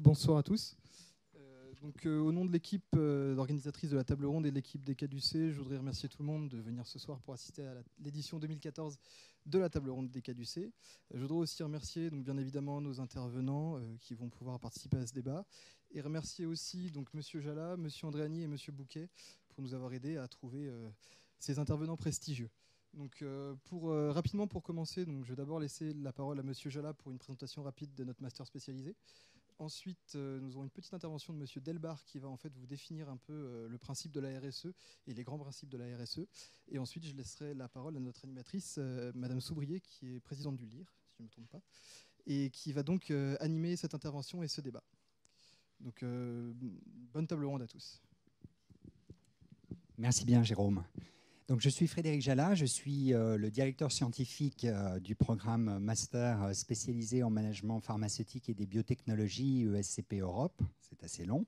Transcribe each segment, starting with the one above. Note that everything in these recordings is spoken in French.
Bonsoir à tous. Au nom de l'équipe organisatrice de la table ronde et de l'équipe des Caducées, je voudrais remercier tout le monde de venir ce soir pour assister à l'édition 2014 de la table ronde des Caducées. Je voudrais aussi remercier bien évidemment nos intervenants qui vont pouvoir participer à ce débat et remercier aussi Monsieur Jala, Monsieur Andréani et Monsieur Bouquet pour nous avoir aidés à trouver ces intervenants prestigieux. Rapidement pour commencer, je vais d'abord laisser la parole à Monsieur Jala pour une présentation rapide de notre master spécialisé. Ensuite, nous aurons une petite intervention de Monsieur Delbar qui va en fait vous définir un peu le principe de la RSE et les grands principes de la RSE. Et ensuite, je laisserai la parole à notre animatrice, Madame Soubrier, qui est présidente du LIR, si je ne me trompe pas, et qui va donc animer cette intervention et ce débat. Donc, bonne table ronde à tous. Merci bien, Jérôme. Donc, je suis Frédéric Jala, je suis le directeur scientifique du programme master spécialisé en management pharmaceutique et des biotechnologies ESCP Europe. C'est assez long.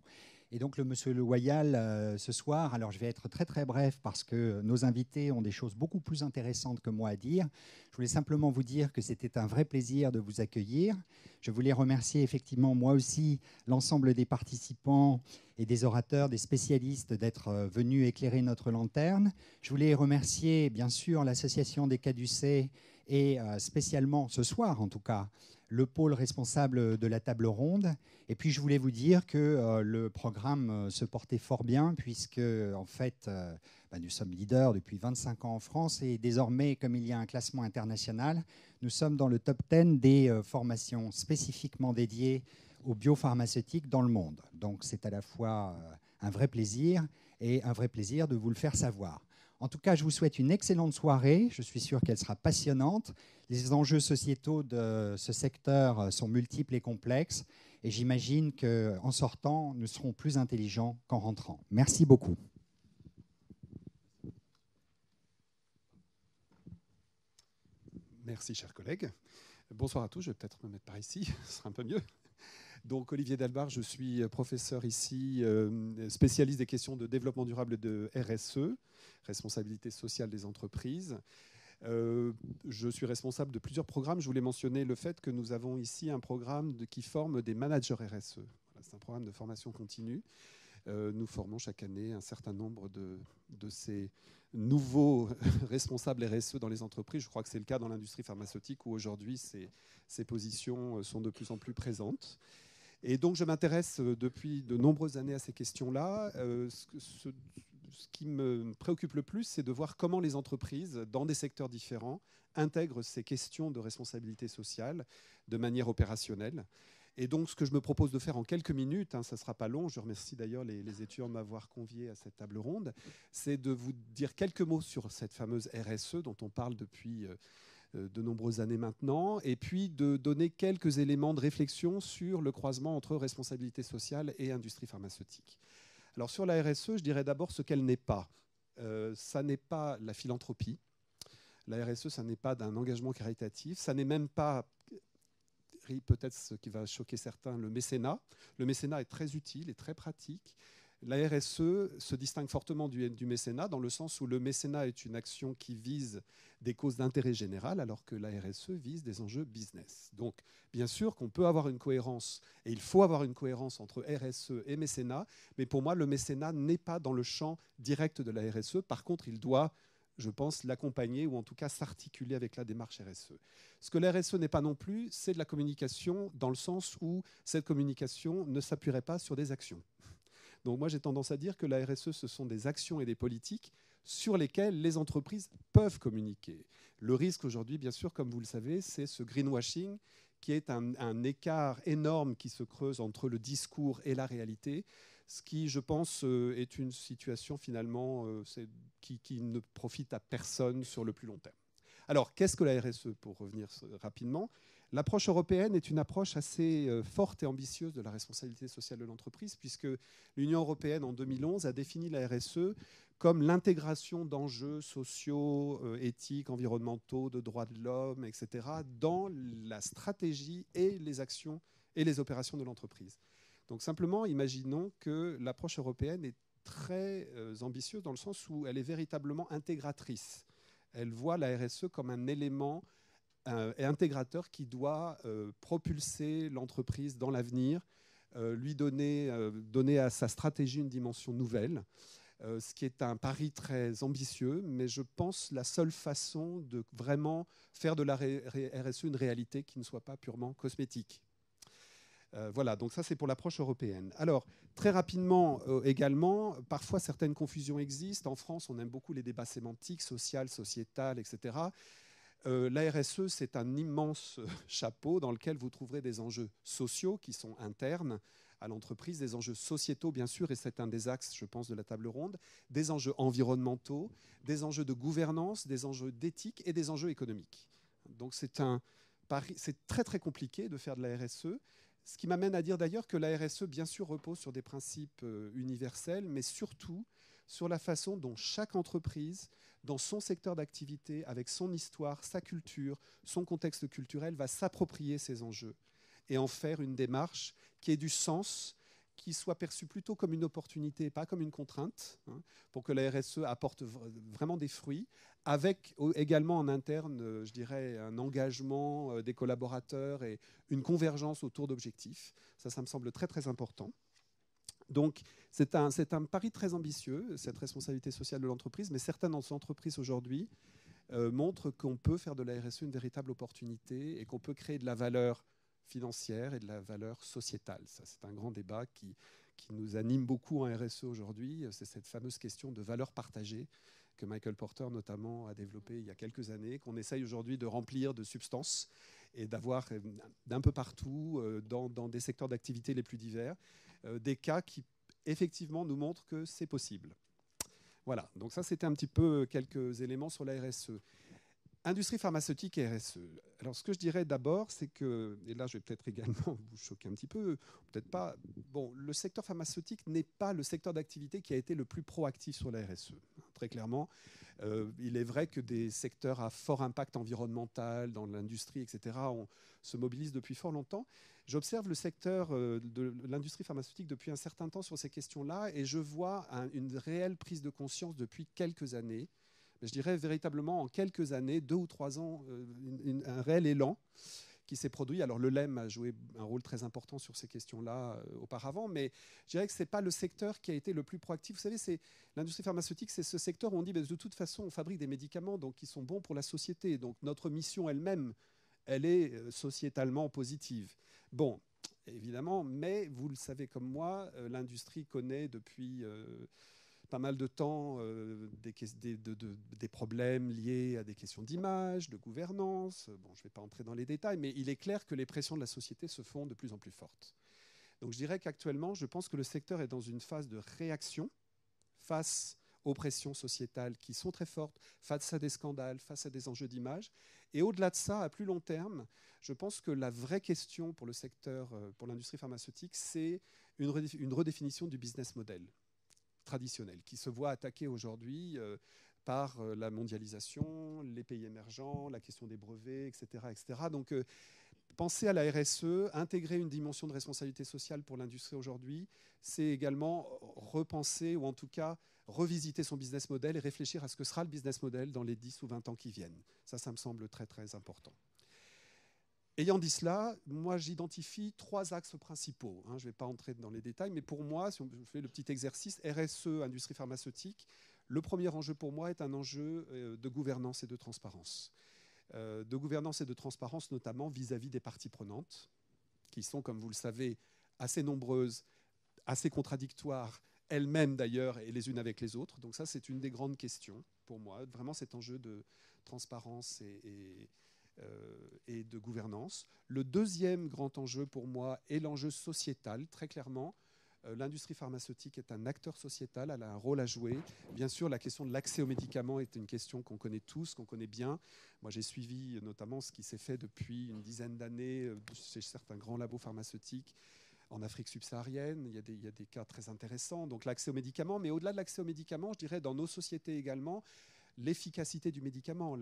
Et donc, monsieur Le Loyal, ce soir, alors je vais être très très bref parce que nos invités ont des choses beaucoup plus intéressantes que moi à dire. Je voulais simplement vous dire que c'était un vrai plaisir de vous accueillir. Je voulais remercier effectivement moi aussi l'ensemble des participants et des orateurs, des spécialistes d'être venus éclairer notre lanterne. Je voulais remercier bien sûr l'association des Caducées et spécialement ce soir en tout cas, le pôle responsable de la table ronde. Et puis, je voulais vous dire que le programme se portait fort bien puisque, en fait, nous sommes leaders depuis 25 ans en France et désormais, comme il y a un classement international, nous sommes dans le top 10 des formations spécifiquement dédiées aux biopharmaceutiques dans le monde. Donc, c'est à la fois un vrai plaisir et un vrai plaisir de vous le faire savoir. En tout cas, je vous souhaite une excellente soirée. Je suis sûr qu'elle sera passionnante. Les enjeux sociétaux de ce secteur sont multiples et complexes. Et j'imagine qu'en sortant, nous serons plus intelligents qu'en rentrant. Merci beaucoup. Merci, chers collègues. Bonsoir à tous. Je vais peut-être me mettre par ici. Ce sera un peu mieux. Donc, Olivier Delbar, je suis professeur ici, spécialiste des questions de développement durable et de RSE, responsabilité sociale des entreprises. Je suis responsable de plusieurs programmes. Je voulais mentionner le fait que nous avons ici un programme qui forme des managers RSE. Voilà, c'est un programme de formation continue. Nous formons chaque année un certain nombre de ces nouveaux responsables RSE dans les entreprises. Je crois que c'est le cas dans l'industrie pharmaceutique où aujourd'hui ces positions sont de plus en plus présentes. Et donc je m'intéresse depuis de nombreuses années à ces questions-là. Ce qui me préoccupe le plus, c'est de voir comment les entreprises, dans des secteurs différents, intègrent ces questions de responsabilité sociale de manière opérationnelle. Et donc, ce que je me propose de faire en quelques minutes, ça ne sera pas long, je remercie d'ailleurs les étudiants de m'avoir convié à cette table ronde, c'est de vous dire quelques mots sur cette fameuse RSE dont on parle depuis de nombreuses années maintenant, et puis de donner quelques éléments de réflexion sur le croisement entre responsabilité sociale et industrie pharmaceutique. Alors sur la RSE, je dirais d'abord ce qu'elle n'est pas. Ça n'est pas la philanthropie. La RSE, ça n'est pas d'un engagement caritatif. Ça n'est même pas, peut-être ce qui va choquer certains, le mécénat. Le mécénat est très utile et très pratique. La RSE se distingue fortement du mécénat dans le sens où le mécénat est une action qui vise des causes d'intérêt général alors que la RSE vise des enjeux business. Donc, bien sûr qu'on peut avoir une cohérence et il faut avoir une cohérence entre RSE et mécénat, mais pour moi, le mécénat n'est pas dans le champ direct de la RSE. Par contre, il doit, je pense, l'accompagner ou en tout cas s'articuler avec la démarche RSE. Ce que la RSE n'est pas non plus, c'est de la communication dans le sens où cette communication ne s'appuierait pas sur des actions. Donc moi, j'ai tendance à dire que la RSE, ce sont des actions et des politiques sur lesquelles les entreprises peuvent communiquer. Le risque aujourd'hui, bien sûr, comme vous le savez, c'est ce greenwashing qui est un écart énorme qui se creuse entre le discours et la réalité, ce qui, je pense, est une situation finalement qui ne profite à personne sur le plus long terme. Alors, qu'est-ce que la RSE, pour revenir rapidement ? L'approche européenne est une approche assez forte et ambitieuse de la responsabilité sociale de l'entreprise, puisque l'Union européenne, en 2011, a défini la RSE comme l'intégration d'enjeux sociaux, éthiques, environnementaux, de droits de l'homme, etc., dans la stratégie et les actions et les opérations de l'entreprise. Donc simplement, imaginons que l'approche européenne est très ambitieuse dans le sens où elle est véritablement intégratrice. Elle voit la RSE comme un élément et intégrateur qui doit propulser l'entreprise dans l'avenir lui donner à sa stratégie une dimension nouvelle, ce qui est un pari très ambitieux, mais je pense la seule façon de vraiment faire de la RSE une réalité qui ne soit pas purement cosmétique. Voilà, donc ça c'est pour l'approche européenne. Alors, très rapidement également, parfois certaines confusions existent. En France, on aime beaucoup les débats sémantiques, social, sociétal, etc. La RSE, c'est un immense chapeau dans lequel vous trouverez des enjeux sociaux qui sont internes à l'entreprise, des enjeux sociétaux, bien sûr, et c'est un des axes, je pense, de la table ronde, des enjeux environnementaux, des enjeux de gouvernance, des enjeux d'éthique et des enjeux économiques. Donc c'est très, très compliqué de faire de la RSE. Ce qui m'amène à dire d'ailleurs que la RSE, bien sûr, repose sur des principes universels, mais surtout sur la façon dont chaque entreprise, dans son secteur d'activité, avec son histoire, sa culture, son contexte culturel, va s'approprier ces enjeux et en faire une démarche qui ait du sens, qui soit perçue plutôt comme une opportunité, pas comme une contrainte, hein, pour que la RSE apporte vraiment des fruits, avec également en interne, je dirais, un engagement des collaborateurs et une convergence autour d'objectifs. Ça me semble très, très important. Donc, c'est un pari très ambitieux, cette responsabilité sociale de l'entreprise, mais certaines entreprises aujourd'hui montrent qu'on peut faire de la RSE une véritable opportunité et qu'on peut créer de la valeur financière et de la valeur sociétale. Ça, c'est un grand débat qui nous anime beaucoup en RSE aujourd'hui. C'est cette fameuse question de valeur partagée que Michael Porter notamment a développée il y a quelques années, qu'on essaye aujourd'hui de remplir de substance et d'avoir d'un peu partout, dans des secteurs d'activité les plus divers, des cas qui effectivement nous montrent que c'est possible. Voilà, donc ça c'était un petit peu quelques éléments sur la RSE. Industrie pharmaceutique et RSE. Alors ce que je dirais d'abord, c'est que, et là je vais peut-être également vous choquer un petit peu, peut-être pas, bon, le secteur pharmaceutique n'est pas le secteur d'activité qui a été le plus proactif sur la RSE. Très clairement, il est vrai que des secteurs à fort impact environnemental, dans l'industrie, etc., on se mobilise depuis fort longtemps. J'observe le secteur de l'industrie pharmaceutique depuis un certain temps sur ces questions-là et je vois une réelle prise de conscience depuis quelques années. Je dirais véritablement en quelques années, 2 ou 3 ans, un réel élan qui s'est produit. Alors le LEM a joué un rôle très important sur ces questions-là auparavant, mais je dirais que ce n'est pas le secteur qui a été le plus proactif. Vous savez, l'industrie pharmaceutique, c'est ce secteur où on dit de toute façon, on fabrique des médicaments donc, qui sont bons pour la société. Donc notre mission elle-même, elle est sociétalement positive. Bon, évidemment, mais vous le savez comme moi, l'industrie connaît depuis pas mal de temps des problèmes liés à des questions d'image, de gouvernance. Bon, je ne vais pas entrer dans les détails, mais il est clair que les pressions de la société se font de plus en plus fortes. Donc je dirais qu'actuellement, je pense que le secteur est dans une phase de réaction face aux pressions sociétales qui sont très fortes, face à des scandales, face à des enjeux d'image. Et au-delà de ça, à plus long terme, je pense que la vraie question pour le secteur, pour l'industrie pharmaceutique, c'est une redéfinition du business model traditionnel, qui se voit attaqué aujourd'hui par la mondialisation, les pays émergents, la question des brevets, etc. etc. Donc, penser à la RSE, intégrer une dimension de responsabilité sociale pour l'industrie aujourd'hui, c'est également repenser, ou en tout cas revisiter son business model et réfléchir à ce que sera le business model dans les 10 ou 20 ans qui viennent. Ça me semble très, très important. Ayant dit cela, moi j'identifie 3 axes principaux. Je ne vais pas entrer dans les détails, mais pour moi, si on fait le petit exercice, RSE, industrie pharmaceutique, le premier enjeu pour moi est un enjeu de gouvernance et de transparence. De gouvernance et de transparence notamment vis-à-vis des parties prenantes, qui sont, comme vous le savez, assez nombreuses, assez contradictoires, elles-mêmes d'ailleurs, et les unes avec les autres. Donc ça, c'est une des grandes questions pour moi, vraiment cet enjeu de transparence et de gouvernance. Le deuxième grand enjeu pour moi est l'enjeu sociétal, très clairement. L'industrie pharmaceutique est un acteur sociétal, elle a un rôle à jouer. Bien sûr, la question de l'accès aux médicaments est une question qu'on connaît tous, qu'on connaît bien. Moi, j'ai suivi notamment ce qui s'est fait depuis une dizaine d'années chez certains grands labos pharmaceutiques en Afrique subsaharienne. Il y a des cas très intéressants. Donc l'accès aux médicaments, mais au-delà de l'accès aux médicaments, je dirais dans nos sociétés également, l'efficacité du médicament,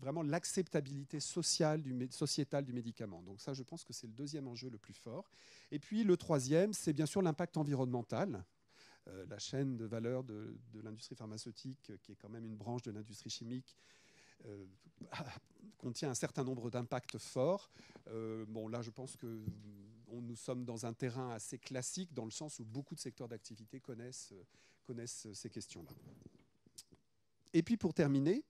vraiment l'acceptabilité sociétale du médicament. Donc ça, je pense que c'est le deuxième enjeu le plus fort. Et puis le troisième, c'est bien sûr l'impact environnemental. La chaîne de valeur de l'industrie pharmaceutique, qui est quand même une branche de l'industrie chimique, contient un certain nombre d'impacts forts. Bon, là, je pense que nous sommes dans un terrain assez classique, dans le sens où beaucoup de secteurs d'activité connaissent ces questions-là. Et puis pour terminer,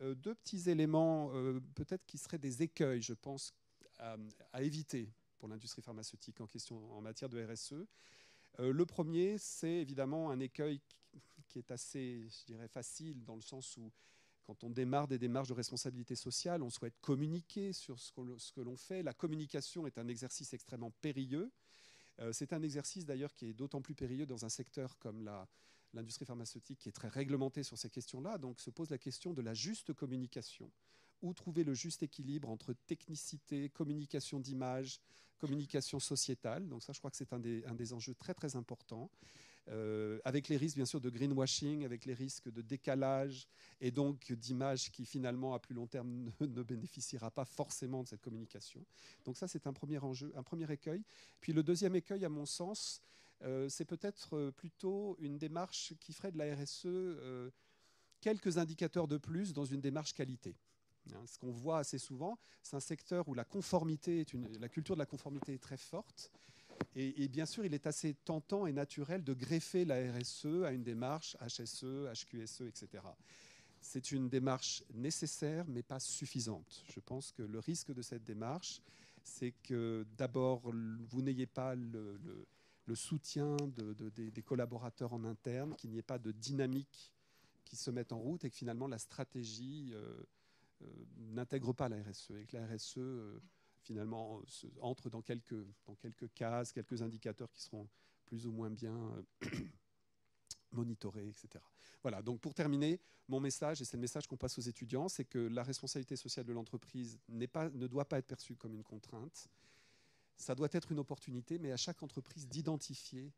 deux petits éléments peut-être qui seraient des écueils, je pense, à éviter pour l'industrie pharmaceutique en matière de RSE. Le premier, c'est évidemment un écueil qui est assez, je dirais, facile, dans le sens où quand on démarre des démarches de responsabilité sociale, on souhaite communiquer sur ce que l'on fait. La communication est un exercice extrêmement périlleux. C'est un exercice d'ailleurs qui est d'autant plus périlleux dans un secteur comme l'industrie pharmaceutique qui est très réglementée sur ces questions-là. Donc se pose la question de la juste communication. Où trouver le juste équilibre entre technicité, communication d'image, communication sociétale. Donc ça, je crois que c'est un des enjeux très très importants. Avec les risques bien sûr de greenwashing, avec les risques de décalage et donc d'image qui finalement à plus long terme ne bénéficiera pas forcément de cette communication. Donc ça, c'est un premier enjeu, un premier écueil. Puis le deuxième écueil, à mon sens, c'est peut-être plutôt une démarche qui ferait de la RSE quelques indicateurs de plus dans une démarche qualité. Ce qu'on voit assez souvent, c'est un secteur où la culture de la conformité est très forte. Et bien sûr, il est assez tentant et naturel de greffer la RSE à une démarche HSE, HQSE, etc. C'est une démarche nécessaire, mais pas suffisante. Je pense que le risque de cette démarche, c'est que d'abord, vous n'ayez pas le soutien des collaborateurs en interne, qu'il n'y ait pas de dynamique qui se mette en route et que finalement la stratégie n'intègre pas la RSE et que la RSE finalement entre dans quelques cases, quelques indicateurs qui seront plus ou moins bien monitorés, etc. Voilà, donc pour terminer, mon message, et c'est le message qu'on passe aux étudiants, c'est que la responsabilité sociale de l'entreprise ne doit pas être perçue comme une contrainte. Ça doit être une opportunité, mais à chaque entreprise d'identifier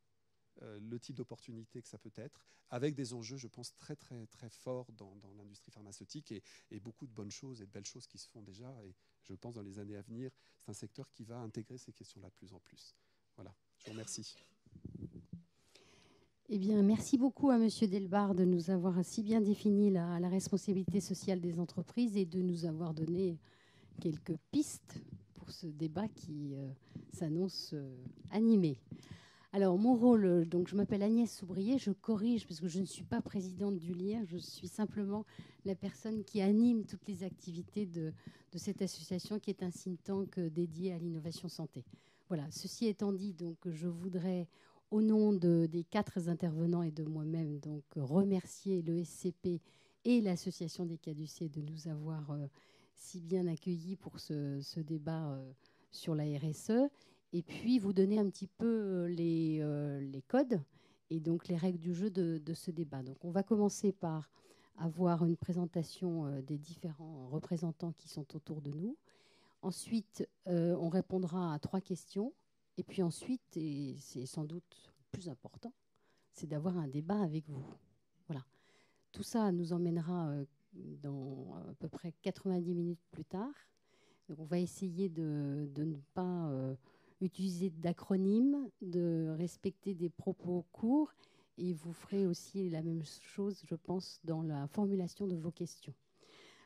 le type d'opportunité que ça peut être, avec des enjeux, je pense, très, très, très forts dans l'industrie pharmaceutique et beaucoup de bonnes choses et de belles choses qui se font déjà. Et je pense, dans les années à venir, c'est un secteur qui va intégrer ces questions-là de plus en plus. Voilà, je vous remercie. Eh bien, merci beaucoup à M. Delbar de nous avoir si bien défini la responsabilité sociale des entreprises et de nous avoir donné quelques pistes pour ce débat qui s'annonce animé. Alors, mon rôle, donc, je m'appelle Agnès Soubrier, je corrige parce que je ne suis pas présidente du LIR, je suis simplement la personne qui anime toutes les activités de cette association qui est un think tank dédié à l'innovation santé. Voilà, ceci étant dit, donc, je voudrais, au nom des 4 intervenants et de moi-même, donc, remercier le SCP et l'association des Caducées de nous avoir si bien accueillis pour ce débat sur la RSE. Et puis vous donner un petit peu les codes et donc les règles du jeu de ce débat. Donc on va commencer par avoir une présentation des différents représentants qui sont autour de nous. Ensuite, on répondra à 3 questions. Et puis ensuite, et c'est sans doute le plus important, c'est d'avoir un débat avec vous. Voilà. Tout ça nous emmènera dans à peu près 90 minutes plus tard. Donc on va essayer de ne pas utiliser d'acronymes, de respecter des propos courts, et vous ferez aussi la même chose, je pense, dans la formulation de vos questions.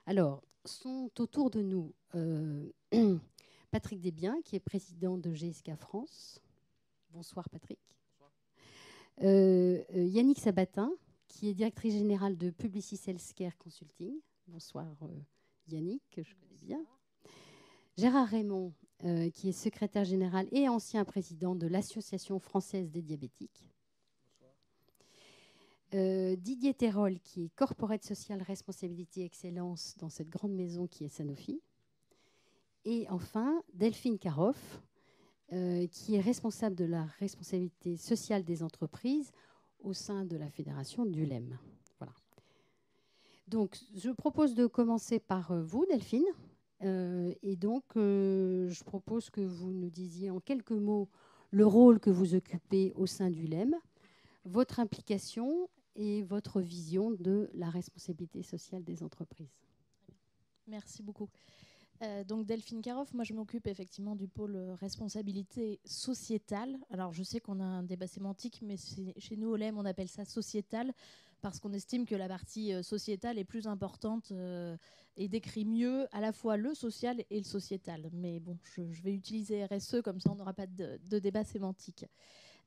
Alors, sont autour de nous Patrick Desbiens, qui est président de GSK France. Bonsoir Patrick. Bonsoir. Yannick Sabatin, qui est directrice générale de Publicis Healthcare Consulting. Bonsoir Yannick, que je connais bien. Gérard Raymond, qui est secrétaire général et ancien président de l'Association française des diabétiques. Didier Terrol, qui est Corporate Social Responsibility Excellence dans cette grande maison qui est Sanofi. Et enfin, Delphine Karoff, qui est responsable de la responsabilité sociale des entreprises au sein de la fédération d'ULEM. Voilà. Donc, je propose de commencer par vous, Delphine. Et donc, je propose que vous nous disiez en quelques mots le rôle que vous occupez au sein d'ULEM, votre implication et votre vision de la responsabilité sociale des entreprises. Merci beaucoup. Donc Delphine Karoff, moi je m'occupe effectivement du pôle responsabilité sociétale. Alors je sais qu'on a un débat sémantique, mais chez nous au LEM on appelle ça sociétal parce qu'on estime que la partie sociétale est plus importante et décrit mieux à la fois le social et le sociétal. Mais bon, je vais utiliser RSE, comme ça on n'aura pas de débat sémantique.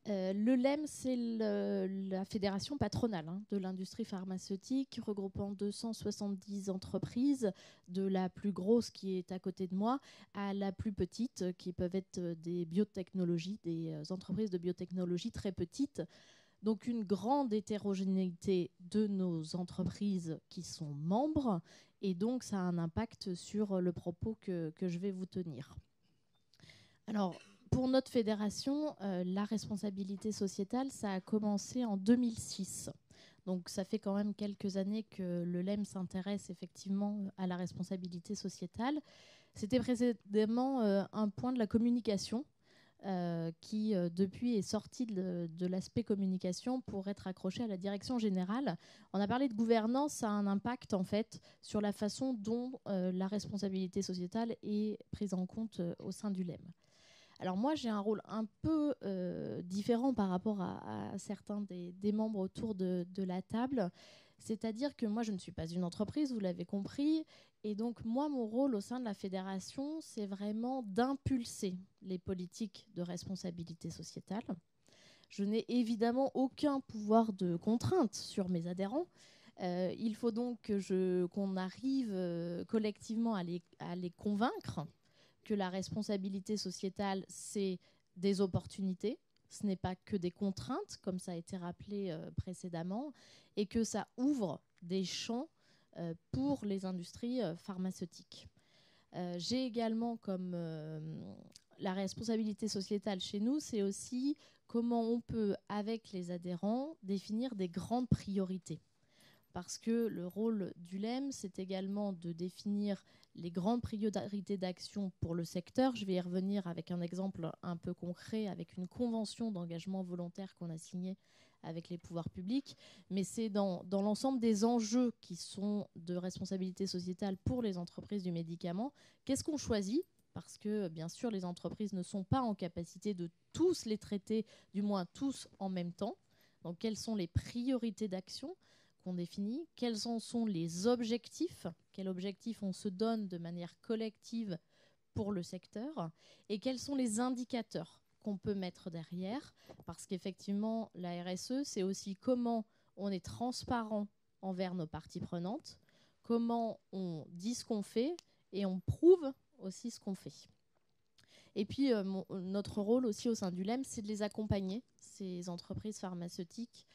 Le LEM, c'est la fédération patronale de l'industrie pharmaceutique, regroupant 270 entreprises, de la plus grosse qui est à côté de moi à la plus petite, qui peuvent être des biotechnologies, des entreprises de biotechnologie très petites. Donc une grande hétérogénéité de nos entreprises qui sont membres, et donc ça a un impact sur le propos que je vais vous tenir. Alors, pour notre fédération, la responsabilité sociétale, ça a commencé en 2006. Donc ça fait quand même quelques années que le LEM s'intéresse effectivement à la responsabilité sociétale. C'était précédemment un point de la communication qui, depuis, est sorti de l'aspect communication pour être accroché à la direction générale. On a parlé de gouvernance, ça a un impact en fait sur la façon dont la responsabilité sociétale est prise en compte au sein du LEM. Alors moi, j'ai un rôle un peu différent par rapport à certains des membres autour de la table. C'est-à-dire que moi, je ne suis pas une entreprise, vous l'avez compris. Et donc, moi, mon rôle au sein de la fédération, c'est vraiment d'impulser les politiques de responsabilité sociétale. Je n'ai évidemment aucun pouvoir de contrainte sur mes adhérents. Il faut donc qu'on arrive collectivement à les convaincre que la responsabilité sociétale, c'est des opportunités. Ce n'est pas que des contraintes, comme ça a été rappelé précédemment, et que ça ouvre des champs pour les industries pharmaceutiques. J'ai également comme la responsabilité sociétale chez nous, c'est aussi comment on peut, avec les adhérents, définir des grandes priorités. Parce que le rôle du LEM, c'est également de définir les grandes priorités d'action pour le secteur. Je vais y revenir avec un exemple un peu concret, avec une convention d'engagement volontaire qu'on a signée avec les pouvoirs publics. Mais c'est dans l'ensemble des enjeux qui sont de responsabilité sociétale pour les entreprises du médicament. Qu'est-ce qu'on choisit ? Parce que, bien sûr, les entreprises ne sont pas en capacité de tous les traiter, du moins tous en même temps. Donc, quelles sont les priorités d'action qu'on définit, quels en sont les objectifs, quels objectifs on se donne de manière collective pour le secteur, et quels sont les indicateurs qu'on peut mettre derrière, parce qu'effectivement, la RSE, c'est aussi comment on est transparent envers nos parties prenantes, comment on dit ce qu'on fait, et on prouve aussi ce qu'on fait. Et puis, notre rôle aussi au sein du LEM, c'est de les accompagner, ces entreprises pharmaceutiques,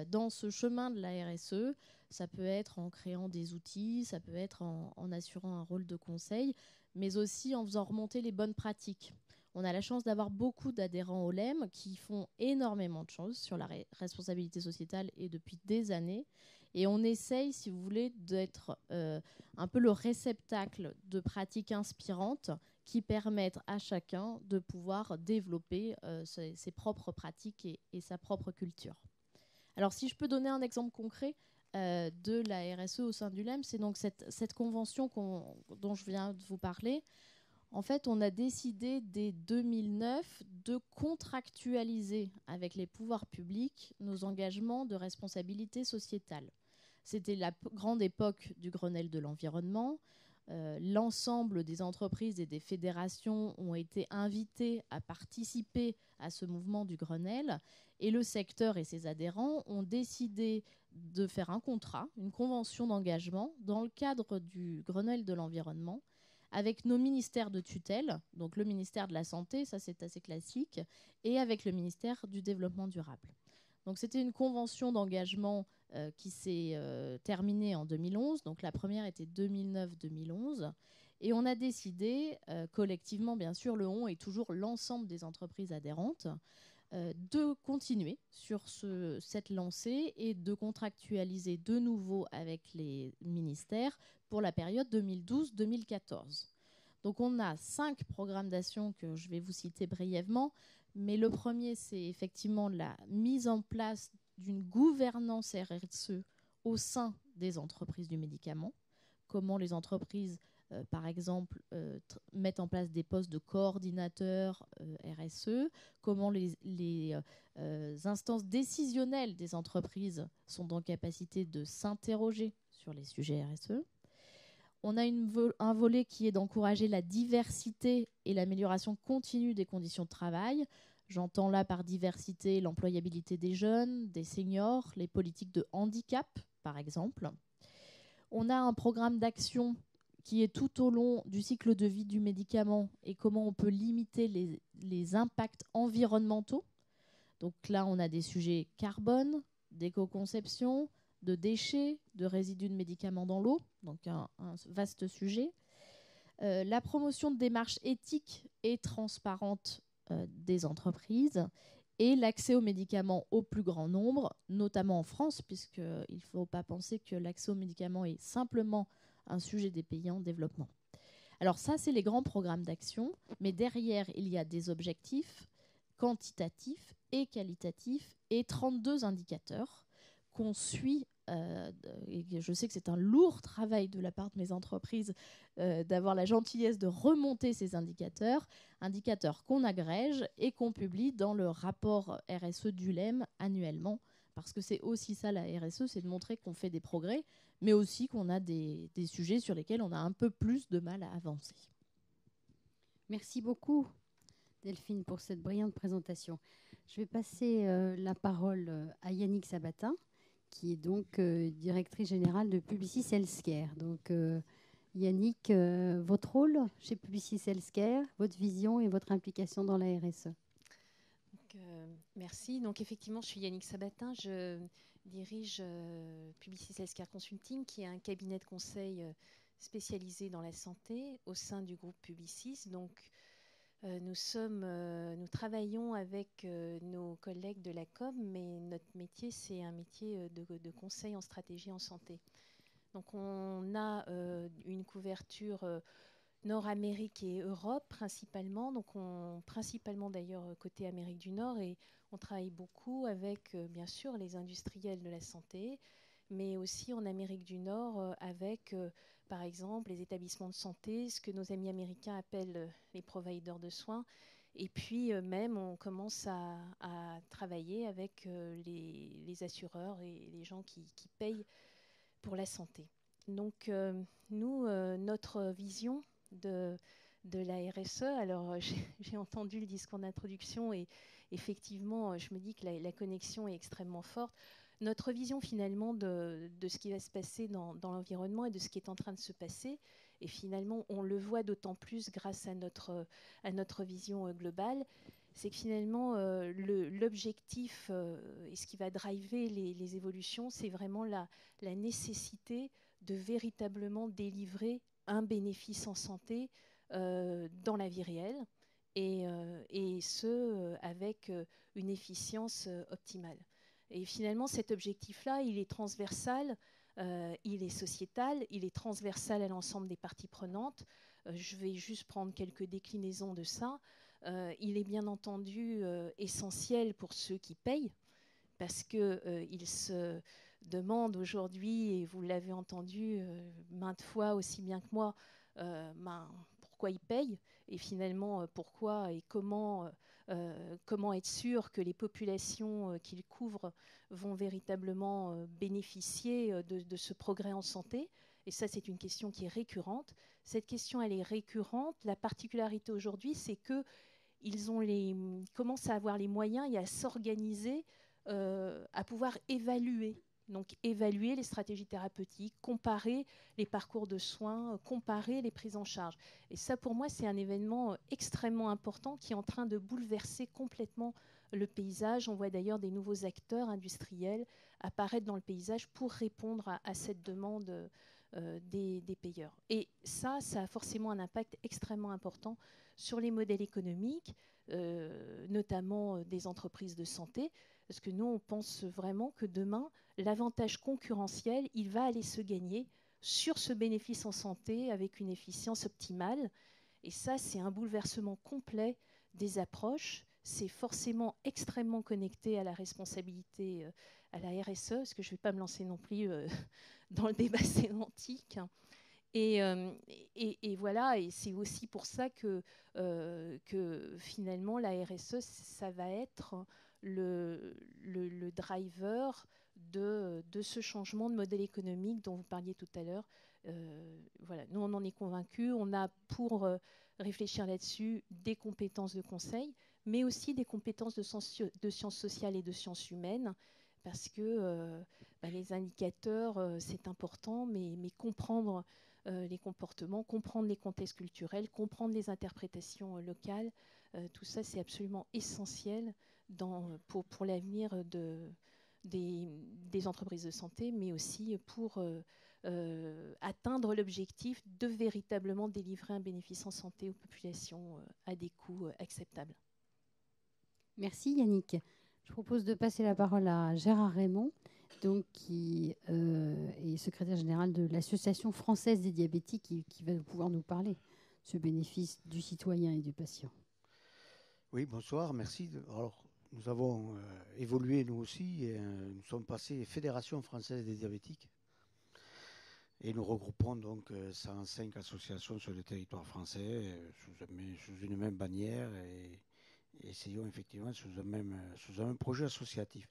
dans ce chemin de la RSE. Ça peut être en créant des outils, ça peut être en assurant un rôle de conseil, mais aussi en faisant remonter les bonnes pratiques. On a la chance d'avoir beaucoup d'adhérents au LEM qui font énormément de choses sur la responsabilité sociétale et depuis des années. Et on essaye, si vous voulez, d'être un peu le réceptacle de pratiques inspirantes qui permettent à chacun de pouvoir développer ses propres pratiques et sa propre culture. Alors, si je peux donner un exemple concret de la RSE au sein du LEM, c'est donc cette convention dont je viens de vous parler. En fait, on a décidé dès 2009 de contractualiser avec les pouvoirs publics nos engagements de responsabilité sociétale. C'était la grande époque du Grenelle de l'environnement. L'ensemble des entreprises et des fédérations ont été invitées à participer à ce mouvement du Grenelle et le secteur et ses adhérents ont décidé de faire un contrat, une convention d'engagement dans le cadre du Grenelle de l'environnement avec nos ministères de tutelle, donc le ministère de la Santé, ça c'est assez classique, et avec le ministère du Développement durable. Donc c'était une convention d'engagement qui s'est terminée en 2011. Donc la première était 2009-2011. Et on a décidé collectivement, bien sûr, le on est toujours l'ensemble des entreprises adhérentes, de continuer sur cette lancée et de contractualiser de nouveau avec les ministères pour la période 2012-2014. Donc on a 5 programmes d'action que je vais vous citer brièvement. Mais le premier, c'est effectivement la mise en place d'une gouvernance RSE au sein des entreprises du médicament. Comment les entreprises par exemple, mettre en place des postes de coordinateurs RSE, comment les instances décisionnelles des entreprises sont en capacité de s'interroger sur les sujets RSE. On a un volet qui est d'encourager la diversité et l'amélioration continue des conditions de travail. J'entends là par diversité l'employabilité des jeunes, des seniors, les politiques de handicap, par exemple. On a un programme d'action qui est tout au long du cycle de vie du médicament et comment on peut limiter les impacts environnementaux. Donc là, on a des sujets carbone, d'éco-conception, de déchets, de résidus de médicaments dans l'eau, donc un vaste sujet. La promotion de démarches éthiques et transparentes des entreprises et l'accès aux médicaments au plus grand nombre, notamment en France, puisqu'il ne faut pas penser que l'accès aux médicaments est simplement un sujet des pays en développement. Alors ça, c'est les grands programmes d'action, mais derrière, il y a des objectifs quantitatifs et qualitatifs et 32 indicateurs qu'on suit. Et je sais que c'est un lourd travail de la part de mes entreprises d'avoir la gentillesse de remonter ces indicateurs qu'on agrège et qu'on publie dans le rapport RSE d'ULEM annuellement, parce que c'est aussi ça la RSE, c'est de montrer qu'on fait des progrès, mais aussi qu'on a des sujets sur lesquels on a un peu plus de mal à avancer. Merci beaucoup, Delphine, pour cette brillante présentation. Je vais passer la parole à Yannick Sabatin, qui est donc directrice générale de Publicis Healthcare. Donc, Yannick, votre rôle chez Publicis Healthcare, votre vision et votre implication dans la RSE. Donc, merci. Donc, effectivement, je suis Yannick Sabatin. Je dirige Publicis Healthcare Consulting, qui est un cabinet de conseil spécialisé dans la santé au sein du groupe Publicis. Donc, nous travaillons avec nos collègues de la com, mais notre métier, c'est un métier de conseil en stratégie en santé. Donc, on a une couverture Nord-Amérique et Europe principalement, donc principalement d'ailleurs côté Amérique du Nord, et on travaille beaucoup avec bien sûr les industriels de la santé, mais aussi en Amérique du Nord avec par exemple les établissements de santé, ce que nos amis américains appellent les providers de soins, et puis même on commence à travailler avec les assureurs et les gens qui payent pour la santé. Donc nous, notre vision de la RSE, alors j'ai entendu le discours d'introduction et effectivement je me dis que la connexion est extrêmement forte. Notre vision finalement de ce qui va se passer dans l'environnement et de ce qui est en train de se passer, et finalement on le voit d'autant plus grâce à notre vision globale, c'est que finalement l'objectif et ce qui va driver les évolutions, c'est vraiment la nécessité de véritablement délivrer un bénéfice en santé dans la vie réelle, et ce avec une efficience optimale. Et finalement, cet objectif-là, il est transversal, il est sociétal, il est transversal à l'ensemble des parties prenantes. Je vais juste prendre quelques déclinaisons de ça. Il est bien entendu essentiel pour ceux qui payent, parce qu'ils se demandent aujourd'hui, et vous l'avez entendu maintes fois aussi bien que moi, pourquoi ils payent, et finalement pourquoi et comment être sûr que les populations qu'ils couvrent vont véritablement bénéficier de ce progrès en santé. Et ça, c'est une question qui est récurrente. Cette question, elle est récurrente. La particularité aujourd'hui, c'est qu'ils commencent à avoir les moyens et à s'organiser, à pouvoir évaluer. Donc évaluer les stratégies thérapeutiques, comparer les parcours de soins, comparer les prises en charge. Et ça, pour moi, c'est un événement extrêmement important qui est en train de bouleverser complètement le paysage. On voit d'ailleurs des nouveaux acteurs industriels apparaître dans le paysage pour répondre à cette demande des payeurs. Et ça a forcément un impact extrêmement important sur les modèles économiques, notamment des entreprises de santé, parce que nous, on pense vraiment que demain, l'avantage concurrentiel, il va aller se gagner sur ce bénéfice en santé avec une efficience optimale. Et ça, c'est un bouleversement complet des approches. C'est forcément extrêmement connecté à la responsabilité, à la RSE, parce que je ne vais pas me lancer non plus dans le débat sémantique. Et voilà, et c'est aussi pour ça que finalement la RSE, ça va être le driver de ce changement de modèle économique dont vous parliez tout à l'heure. Voilà, nous on en est convaincus. On a pour réfléchir là-dessus des compétences de conseil, mais aussi des compétences de sciences sociales et de sciences humaines, parce que les indicateurs, c'est important, mais comprendre les comportements, comprendre les contextes culturels, comprendre les interprétations locales, tout ça c'est absolument essentiel pour l'avenir des entreprises de santé, mais aussi pour atteindre l'objectif de véritablement délivrer un bénéfice en santé aux populations à des coûts acceptables. Merci Yannick. Je propose de passer la parole à Gérard Raymond, donc, qui est secrétaire général de l'Association française des diabétiques, qui va pouvoir nous parler de ce bénéfice du citoyen et du patient. Oui, bonsoir, merci. Alors, nous avons évolué nous aussi, et nous sommes passés Fédération française des diabétiques. Et nous regroupons donc 105 associations sur le territoire français sous une même bannière et essayons effectivement sous un même projet associatif.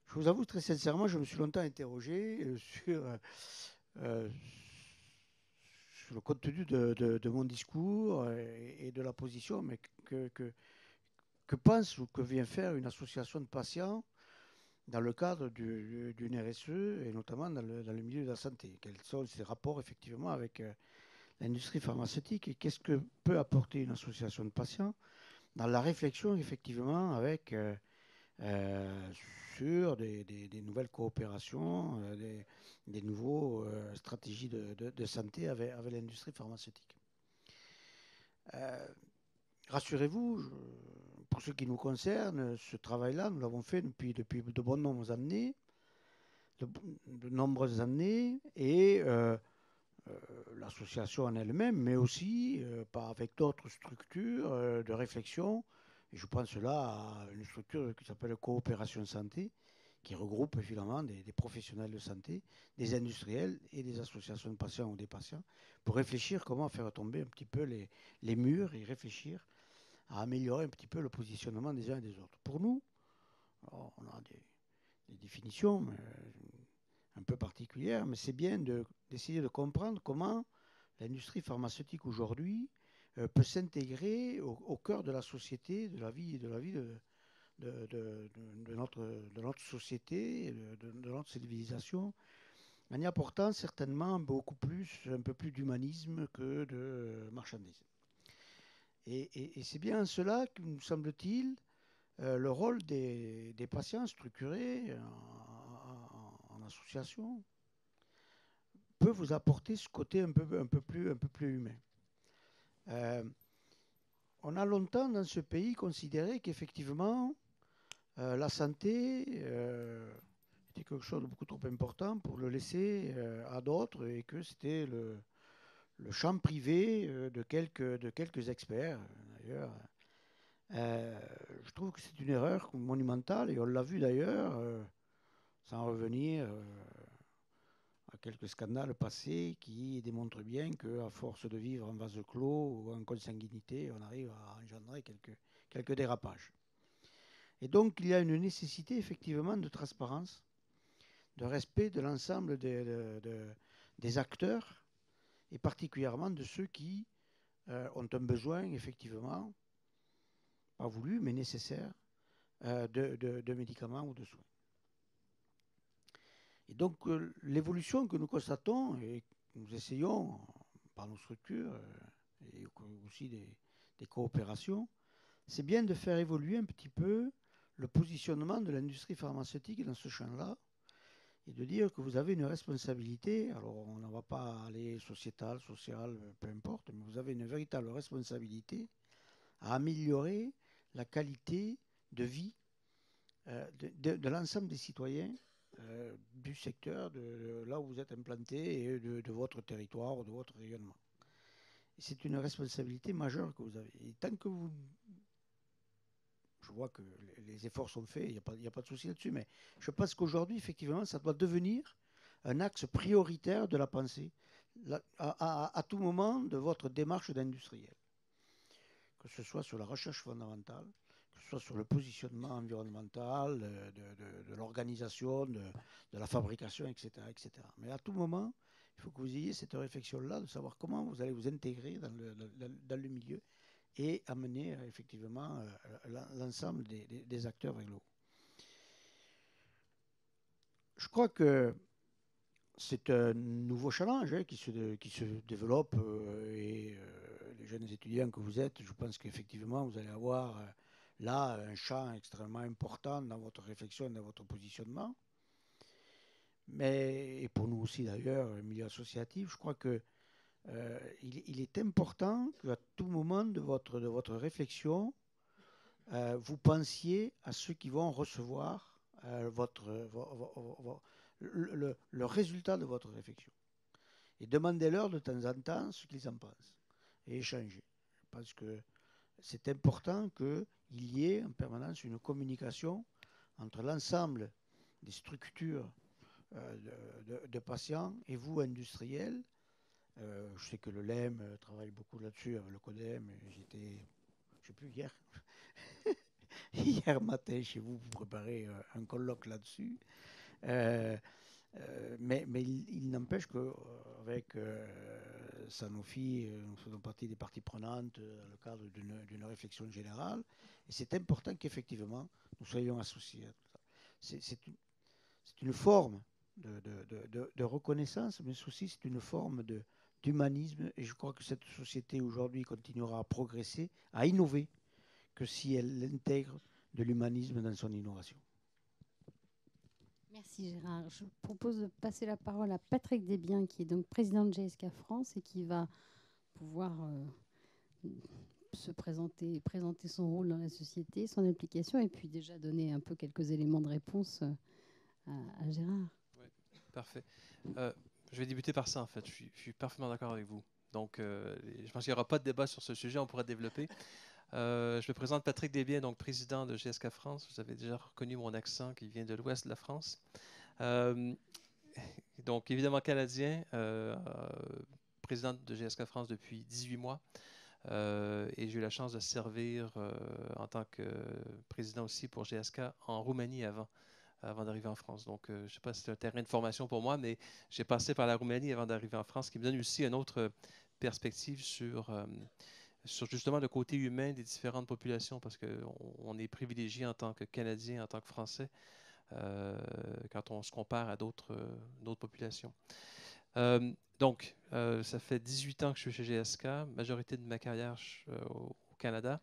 Je vous avoue très sincèrement, je me suis longtemps interrogé sur le contenu de mon discours et de la position, mais que pense ou que vient faire une association de patients dans le cadre d'une RSE et notamment dans le milieu de la santé. Quels sont ces rapports effectivement avec l'industrie pharmaceutique et qu'est-ce que peut apporter une association de patients dans la réflexion effectivement avec sur des nouvelles coopérations, des nouveaux stratégies de santé avec l'industrie pharmaceutique. Rassurez-vous, pour ce qui nous concerne, ce travail-là, nous l'avons fait depuis de nombreuses années, et l'association en elle-même, mais aussi avec d'autres structures de réflexion. Et je pense là à une structure qui s'appelle Coopération Santé, qui regroupe évidemment des professionnels de santé, des industriels et des associations de patients ou des patients, pour réfléchir comment faire tomber un petit peu les murs et réfléchir à améliorer un petit peu le positionnement des uns et des autres. Pour nous, alors on a des définitions un peu particulières, mais c'est bien d'essayer de comprendre comment l'industrie pharmaceutique aujourd'hui peut s'intégrer au cœur de la société, de la vie de notre société, de notre civilisation, en y apportant certainement un peu plus d'humanisme que de marchandise. Et c'est bien cela que, nous semble-t-il, le rôle des patients structurés en association peut vous apporter ce côté un peu plus humain. On a longtemps dans ce pays considéré qu'effectivement la santé était quelque chose de beaucoup trop important pour le laisser à d'autres et que c'était le champ privé de quelques experts. D'ailleurs, je trouve que c'est une erreur monumentale et on l'a vu d'ailleurs, sans revenir à quelques scandales passés qui démontrent bien qu'à force de vivre en vase clos ou en consanguinité, on arrive à engendrer quelques dérapages. Et donc, il y a une nécessité effectivement de transparence, de respect de l'ensemble des acteurs, et particulièrement de ceux qui ont un besoin, effectivement, pas voulu, mais nécessaire, de médicaments ou de soins. Et donc, l'évolution que nous constatons, et que nous essayons, par nos structures, et aussi des coopérations, c'est bien de faire évoluer un petit peu le positionnement de l'industrie pharmaceutique dans ce champ-là, et de dire que vous avez une responsabilité, alors on n'en va pas aller sociétale, sociale, peu importe, mais vous avez une véritable responsabilité à améliorer la qualité de vie de l'ensemble des citoyens du secteur, de là où vous êtes implanté et de votre territoire ou de votre rayonnement. C'est une responsabilité majeure que vous avez. Et tant que vous... Je vois que les efforts sont faits, il n'y a pas de souci là-dessus, mais je pense qu'aujourd'hui, effectivement, ça doit devenir un axe prioritaire de la pensée. à tout moment de votre démarche d'industriel, que ce soit sur la recherche fondamentale, que ce soit sur le positionnement environnemental, de l'organisation, de la fabrication, etc., etc. Mais à tout moment, il faut que vous ayez cette réflexion-là, de savoir comment vous allez vous intégrer dans le milieu et amener effectivement l'ensemble des acteurs vers le haut. Je crois que c'est un nouveau challenge qui se développe et les jeunes étudiants que vous êtes, je pense qu'effectivement, vous allez avoir là un champ extrêmement important dans votre réflexion, dans votre positionnement. Mais, et pour nous aussi d'ailleurs, le milieu associatif, je crois que il est important qu'à tout moment de votre réflexion, vous pensiez à ceux qui vont recevoir le résultat de votre réflexion. Et demandez-leur de temps en temps ce qu'ils en pensent. Et échanger. Je pense que c'est important qu'il y ait en permanence une communication entre l'ensemble des structures de patients et vous, industriels. Je sais que le LEM travaille beaucoup là-dessus avec le CODEM. J'étais, je ne sais plus, hier matin chez vous pour préparer un colloque là-dessus. Mais il n'empêche qu'avec Sanofi, nous faisons partie des parties prenantes dans le cadre d'une réflexion générale. Et c'est important qu'effectivement, nous soyons associés à tout ça. C'est une forme de reconnaissance, mais aussi c'est une forme d'humanisme. Et je crois que cette société aujourd'hui continuera à progresser, à innover, que si elle intègre de l'humanisme dans son innovation. Merci Gérard. Je propose de passer la parole à Patrick Desbiens, qui est donc président de GSK France et qui va pouvoir se présenter son rôle dans la société, son implication, et puis déjà donner un peu quelques éléments de réponse à Gérard. Oui, parfait. Je vais débuter par ça, en fait. Je suis parfaitement d'accord avec vous. Donc, je pense qu'il n'y aura pas de débat sur ce sujet, on pourra développer. Je me présente Patrick Desbiens, donc président de GSK France. Vous avez déjà reconnu mon accent qui vient de l'ouest de la France. Donc, évidemment canadien, président de GSK France depuis 18 mois. Et j'ai eu la chance de servir en tant que président aussi pour GSK en Roumanie avant d'arriver en France. Donc, je ne sais pas si c'est un terrain de formation pour moi, mais j'ai passé par la Roumanie avant d'arriver en France, ce qui me donne aussi une autre perspective sur justement le côté humain des différentes populations, parce qu'on est privilégié en tant que Canadien, en tant que Français, quand on se compare à d'autres populations. Donc, ça fait 18 ans que je suis chez GSK, majorité de ma carrière au Canada.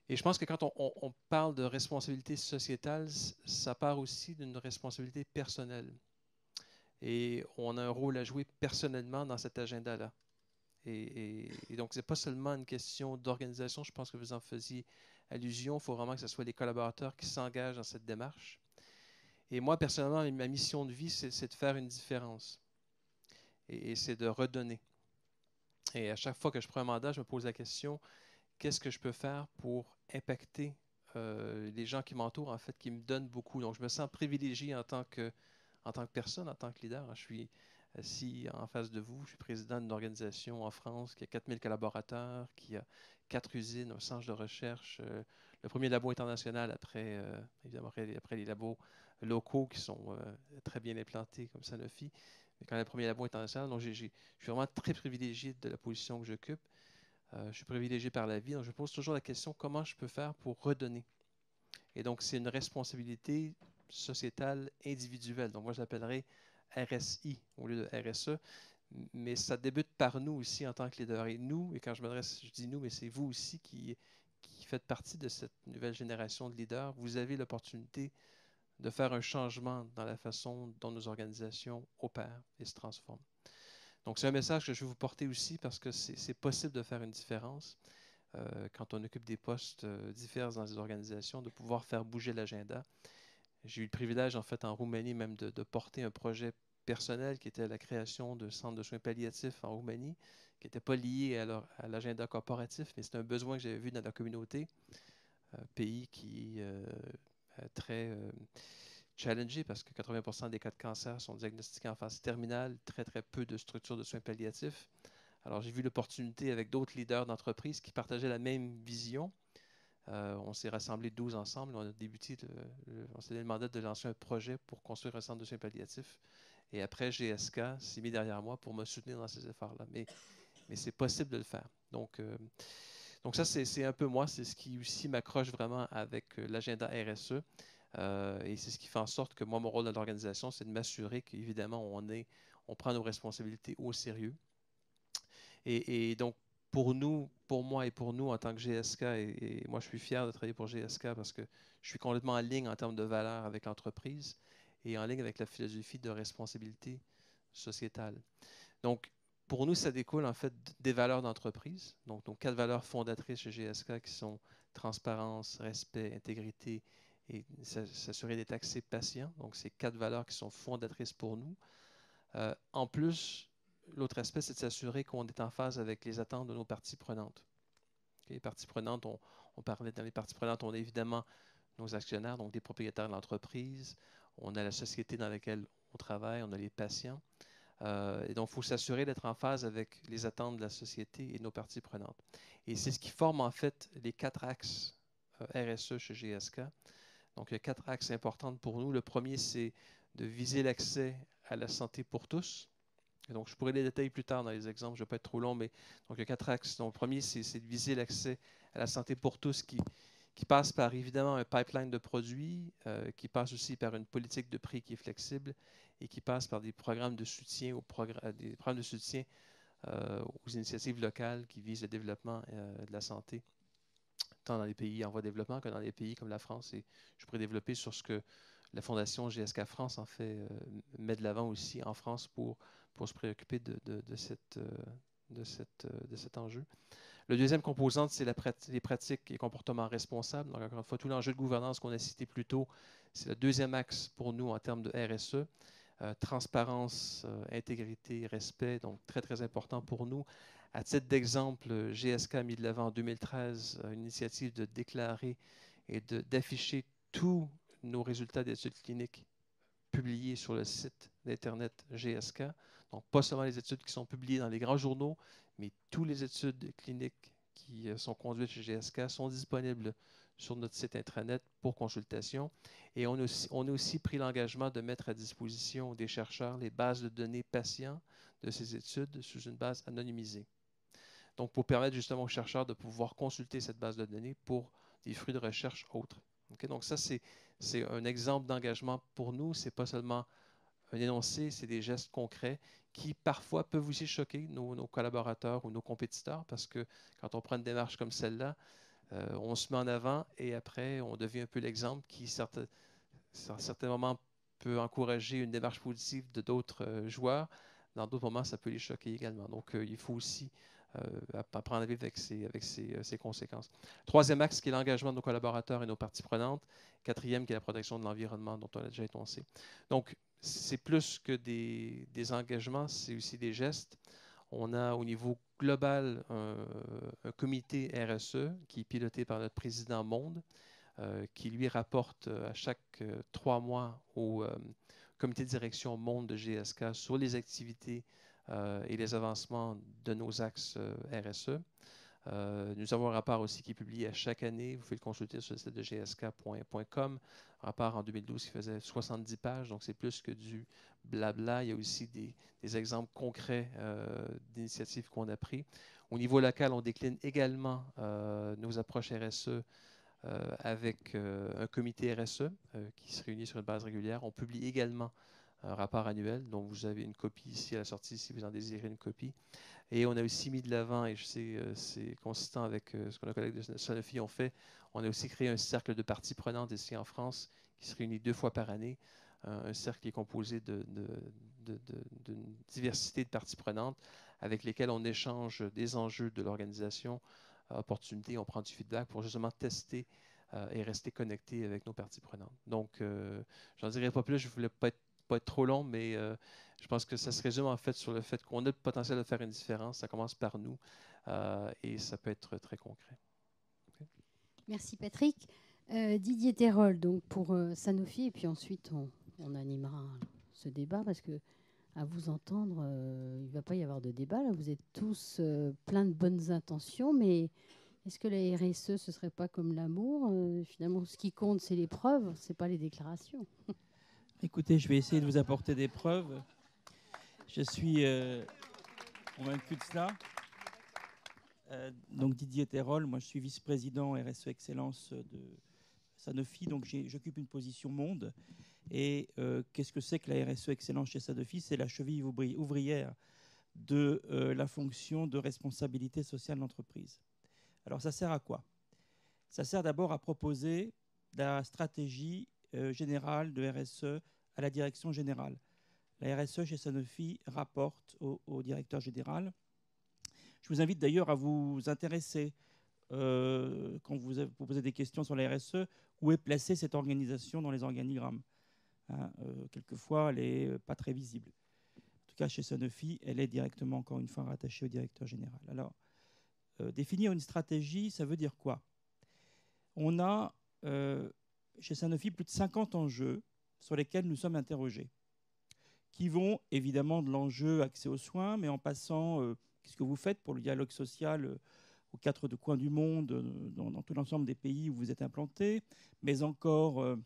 Et je pense que quand on parle de responsabilité sociétale, ça part aussi d'une responsabilité personnelle. Et on a un rôle à jouer personnellement dans cet agenda-là. Et donc, ce n'est pas seulement une question d'organisation, je pense que vous en faisiez allusion. Il faut vraiment que ce soit les collaborateurs qui s'engagent dans cette démarche. Et moi, personnellement, ma mission de vie, c'est de faire une différence. Et c'est de redonner. Et à chaque fois que je prends un mandat, je me pose la question, qu'est-ce que je peux faire pour impacter les gens qui m'entourent, en fait, qui me donnent beaucoup. Donc, je me sens privilégié en tant que personne, en tant que leader. Je suis assis en face de vous. Je suis président d'une organisation en France qui a 4000 collaborateurs, qui a 4 usines, un centre de recherche, le premier labo international évidemment, après les labos locaux qui sont très bien implantés comme Sanofi, mais quand même le premier labo international. Donc, je suis vraiment très privilégié de la position que j'occupe. Je suis privilégié par la vie. Donc, je pose toujours la question, comment je peux faire pour redonner? Et donc, c'est une responsabilité sociétale individuelle. Donc, moi, je l'appellerais RSI au lieu de RSE. Mais ça débute par nous aussi en tant que leader. Et nous, et quand je dis nous, mais c'est vous aussi qui faites partie de cette nouvelle génération de leaders. Vous avez l'opportunité de faire un changement dans la façon dont nos organisations opèrent et se transforment. Donc, c'est un message que je veux vous porter aussi parce que c'est possible de faire une différence quand on occupe des postes divers dans les organisations, de pouvoir faire bouger l'agenda. J'ai eu le privilège, en fait, en Roumanie, même de porter un projet personnel qui était la création de centres de soins palliatifs en Roumanie, qui n'était pas lié à l'agenda corporatif, mais c'est un besoin que j'avais vu dans la communauté, un pays qui est challengé parce que 80% des cas de cancer sont diagnostiqués en phase terminale, très, très peu de structures de soins palliatifs. Alors, j'ai vu l'opportunité avec d'autres leaders d'entreprise qui partageaient la même vision. On s'est rassemblés 12 ensemble. On a débuté, on s'est donné le mandat de lancer un projet pour construire un centre de soins palliatifs. Et après, GSK s'est mis derrière moi pour me soutenir dans ces efforts-là. Mais c'est possible de le faire. Donc ça, c'est un peu moi. C'est ce qui aussi m'accroche vraiment avec l'agenda RSE. Et c'est ce qui fait en sorte que moi, mon rôle dans l'organisation, c'est de m'assurer qu'évidemment, on prend nos responsabilités au sérieux. Et donc, pour moi et pour nous en tant que GSK, et moi, je suis fier de travailler pour GSK parce que je suis complètement en ligne en termes de valeurs avec l'entreprise et en ligne avec la philosophie de responsabilité sociétale. Donc, pour nous, ça découle en fait des valeurs d'entreprise. Donc, nos 4 valeurs fondatrices chez GSK qui sont transparence, respect, intégrité et s'assurer d'être accès patient. Donc, c'est 4 valeurs qui sont fondatrices pour nous. En plus, l'autre aspect, c'est de s'assurer qu'on est en phase avec les attentes de nos parties prenantes. Okay? Les parties prenantes, on parlait dans les parties prenantes, on a évidemment nos actionnaires, donc des propriétaires de l'entreprise, on a la société dans laquelle on travaille, on a les patients. Et donc, il faut s'assurer d'être en phase avec les attentes de la société et de nos parties prenantes. Et c'est ce qui forme en fait les 4 axes RSE chez GSK. Donc, il y a 4 axes importants pour nous. Le premier, c'est de viser l'accès à la santé pour tous. Et donc, je pourrais les détailler plus tard dans les exemples, je ne vais pas être trop long, mais donc, il y a 4 axes. Donc, le premier, c'est de viser l'accès à la santé pour tous qui passe par évidemment un pipeline de produits, qui passe aussi par une politique de prix qui est flexible et qui passe par des programmes de soutien aux initiatives locales qui visent le développement de la santé, tant dans les pays en voie de développement que dans les pays comme la France. Et je pourrais développer sur ce que la Fondation GSK France en fait met de l'avant aussi en France pour se préoccuper de cet enjeu. Le deuxième composante, c'est les pratiques et comportements responsables. Donc, encore une fois, tout l'enjeu de gouvernance qu'on a cité plus tôt, c'est le deuxième axe pour nous en termes de RSE. Transparence, intégrité, respect, donc très, très important pour nous. À titre d'exemple, GSK a mis de l'avant en 2013 une initiative de déclarer et d'afficher tous nos résultats d'études cliniques publiés sur le site d'Internet GSK. Donc, pas seulement les études qui sont publiées dans les grands journaux, mais toutes les études cliniques qui sont conduites chez GSK sont disponibles sur notre site intranet pour consultation. Et on a aussi pris l'engagement de mettre à disposition des chercheurs les bases de données patients de ces études sous une base anonymisée. Donc, pour permettre justement aux chercheurs de pouvoir consulter cette base de données pour des fruits de recherche autres. Okay? Donc, ça, c'est un exemple d'engagement pour nous. Ce n'est pas seulement un énoncé, c'est des gestes concrets qui parfois peuvent aussi choquer nos collaborateurs ou nos compétiteurs parce que quand on prend une démarche comme celle-là, on se met en avant et après, on devient un peu l'exemple qui, à certains moments, peut encourager une démarche positive de d'autres joueurs. Dans d'autres moments, ça peut les choquer également. Donc, il faut aussi apprendre à vivre avec ces conséquences. Troisième axe, qui est l'engagement de nos collaborateurs et nos parties prenantes. Quatrième, qui est la protection de l'environnement, dont on a déjà énoncé. Donc, c'est plus que des engagements, c'est aussi des gestes. On a au niveau global un comité RSE qui est piloté par notre président Monde, qui lui rapporte à chaque 3 mois au comité de direction Monde de GSK sur les activités et les avancements de nos axes RSE. Nous avons un rapport aussi qui est publié à chaque année. Vous pouvez le consulter sur le site de gsk.com. Un rapport en 2012 qui faisait 70 pages, donc c'est plus que du blabla. Il y a aussi des exemples concrets d'initiatives qu'on a prises. Au niveau local, on décline également nos approches RSE avec un comité RSE qui se réunit sur une base régulière. On publie également un rapport annuel, dont vous avez une copie ici à la sortie si vous en désirez une copie. Et on a aussi mis de l'avant, et je sais c'est consistant avec ce que nos collègues de Sanofi ont fait, on a aussi créé un cercle de parties prenantes ici en France qui se réunit 2 fois par année. Un cercle qui est composé d'une diversité de parties prenantes avec lesquelles on échange des enjeux de l'organisation, opportunités, on prend du feedback pour justement tester et rester connecté avec nos parties prenantes. Donc, j'en dirai pas plus, je ne voulais pas être trop long, mais je pense que ça se résume en fait sur le fait qu'on a le potentiel de faire une différence. Ça commence par nous et ça peut être très concret. Okay. Merci Patrick. Didier Terrol, donc pour Sanofi, et puis ensuite on animera ce débat parce que à vous entendre, il ne va pas y avoir de débat. Là. Vous êtes tous plein de bonnes intentions, mais est-ce que la RSE, ce ne serait pas comme l'amour finalement, ce qui compte, c'est les preuves, ce n'est pas les déclarations. Écoutez, je vais essayer de vous apporter des preuves. Je suis convaincu de cela. Donc Didier Terrol, moi je suis vice-président RSE Excellence de Sanofi, donc j'occupe une position monde. Et qu'est-ce que c'est que la RSE Excellence chez Sanofi? C'est la cheville ouvrière de la fonction de responsabilité sociale de l'entreprise. Alors ça sert à quoi? Ça sert d'abord à proposer la stratégie générale de RSE à la direction générale. La RSE chez Sanofi rapporte au directeur général. Je vous invite d'ailleurs à vous intéresser, quand vous posez des questions sur la RSE, où est placée cette organisation dans les organigrammes. Hein, quelquefois, elle n'est pas très visible. En tout cas, chez Sanofi, elle est directement, encore une fois, rattachée au directeur général. Alors, définir une stratégie, ça veut dire quoi? On a, chez Sanofi, plus de 50 enjeux sur lesquels nous sommes interrogés, qui vont évidemment de l'enjeu accès aux soins, mais en passant... Qu'est-ce que vous faites pour le dialogue social aux quatre coins du monde, dans tout l'ensemble des pays où vous êtes implantés, mais encore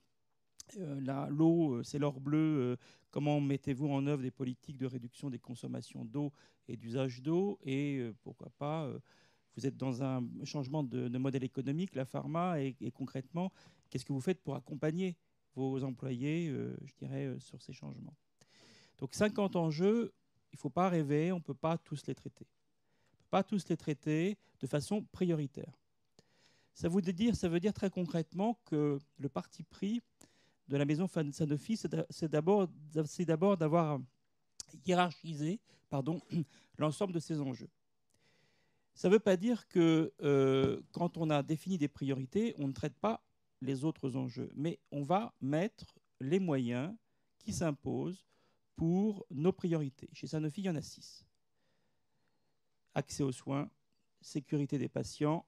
l'eau, c'est l'or bleu, comment mettez-vous en œuvre des politiques de réduction des consommations d'eau et d'usage d'eau, et pourquoi pas, vous êtes dans un changement de modèle économique, la pharma, et concrètement, qu'est-ce que vous faites pour accompagner vos employés, je dirais, sur ces changements. Donc 50 enjeux. Il ne faut pas rêver, on ne peut pas tous les traiter. On ne peut pas tous les traiter de façon prioritaire. Ça veut dire très concrètement que le parti pris de la maison Sanofi, c'est d'abord d'avoir hiérarchisé l'ensemble de ces enjeux. Ça ne veut pas dire que quand on a défini des priorités, on ne traite pas les autres enjeux, mais on va mettre les moyens qui s'imposent pour nos priorités. Chez Sanofi, il y en a 6. Accès aux soins, sécurité des patients,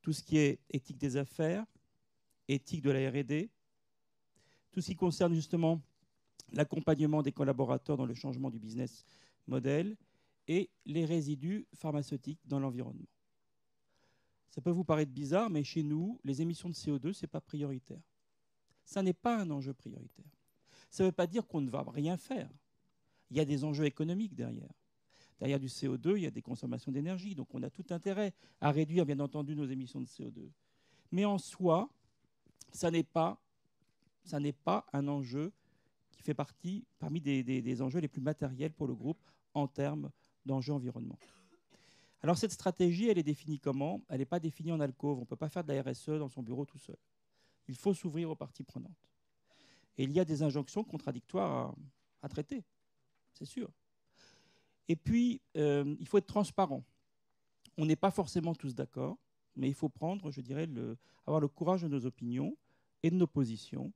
tout ce qui est éthique des affaires, éthique de la R&D, tout ce qui concerne justement l'accompagnement des collaborateurs dans le changement du business model et les résidus pharmaceutiques dans l'environnement. Ça peut vous paraître bizarre, mais chez nous, les émissions de CO2, ce n'est pas prioritaire. Ça n'est pas un enjeu prioritaire. Ça ne veut pas dire qu'on ne va rien faire. Il y a des enjeux économiques derrière. Derrière du CO2, il y a des consommations d'énergie. Donc on a tout intérêt à réduire, bien entendu, nos émissions de CO2. Mais en soi, ça n'est pas un enjeu qui fait parmi des enjeux les plus matériels pour le groupe en termes d'enjeux environnementaux. Alors cette stratégie, elle est définie comment? Elle n'est pas définie en alcôve. On ne peut pas faire de la RSE dans son bureau tout seul. Il faut s'ouvrir aux parties prenantes. Et il y a des injonctions contradictoires à traiter, c'est sûr. Et puis, il faut être transparent. On n'est pas forcément tous d'accord, mais il faut prendre, je dirais, avoir le courage de nos opinions et de nos positions,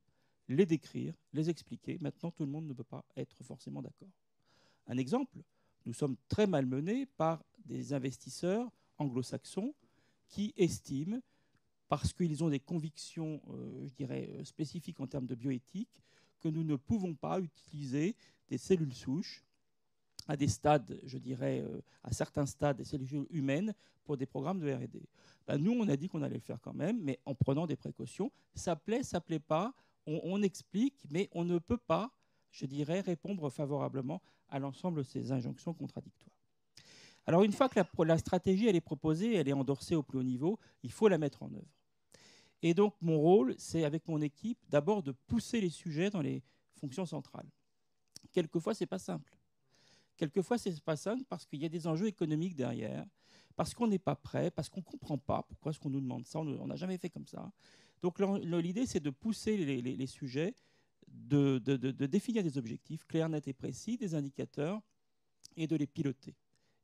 les décrire, les expliquer. Maintenant, tout le monde ne peut pas être forcément d'accord. Un exemple, nous sommes très malmenés par des investisseurs anglo-saxons qui estiment, parce qu'ils ont des convictions, je dirais, spécifiques en termes de bioéthique, que nous ne pouvons pas utiliser des cellules souches à des stades, je dirais, à certains stades des cellules humaines pour des programmes de R&D. Ben, nous, on a dit qu'on allait le faire quand même, mais en prenant des précautions. Ça plaît pas, on explique, mais on ne peut pas, je dirais, répondre favorablement à l'ensemble de ces injonctions contradictoires. Alors, une fois que la stratégie elle est proposée, elle est endorsée au plus haut niveau, il faut la mettre en œuvre. Et donc, mon rôle, c'est, avec mon équipe, d'abord de pousser les sujets dans les fonctions centrales. Quelquefois, ce n'est pas simple. Quelquefois, ce n'est pas simple parce qu'il y a des enjeux économiques derrière, parce qu'on n'est pas prêt, parce qu'on ne comprend pas pourquoi est-ce qu'on nous demande ça, on n'a jamais fait comme ça. Donc, l'idée, c'est de pousser les sujets, de définir des objectifs clairs, nets et précis, des indicateurs, et de les piloter.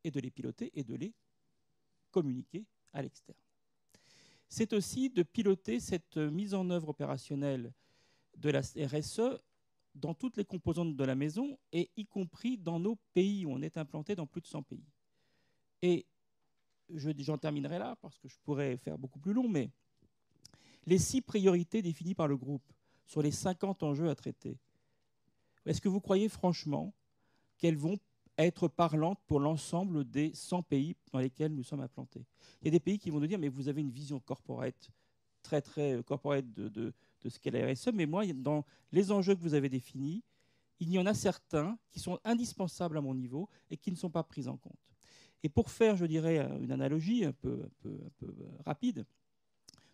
Et de les communiquer à l'externe. C'est aussi de piloter cette mise en œuvre opérationnelle de la RSE dans toutes les composantes de la maison, et y compris dans nos pays, où on est implanté dans plus de 100 pays. Et j'en terminerai là, parce que je pourrais faire beaucoup plus long, mais les 6 priorités définies par le groupe sur les 50 enjeux à traiter. Est-ce que vous croyez franchement qu'elles vont être parlantes pour l'ensemble des 100 pays dans lesquels nous sommes implantés? Il y a des pays qui vont nous dire, mais vous avez une vision corporate, très corporate de ce qu'est la RSE, mais moi, dans les enjeux que vous avez définis, il y en a certains qui sont indispensables à mon niveau et qui ne sont pas pris en compte. Et pour faire, je dirais, une analogie un peu rapide,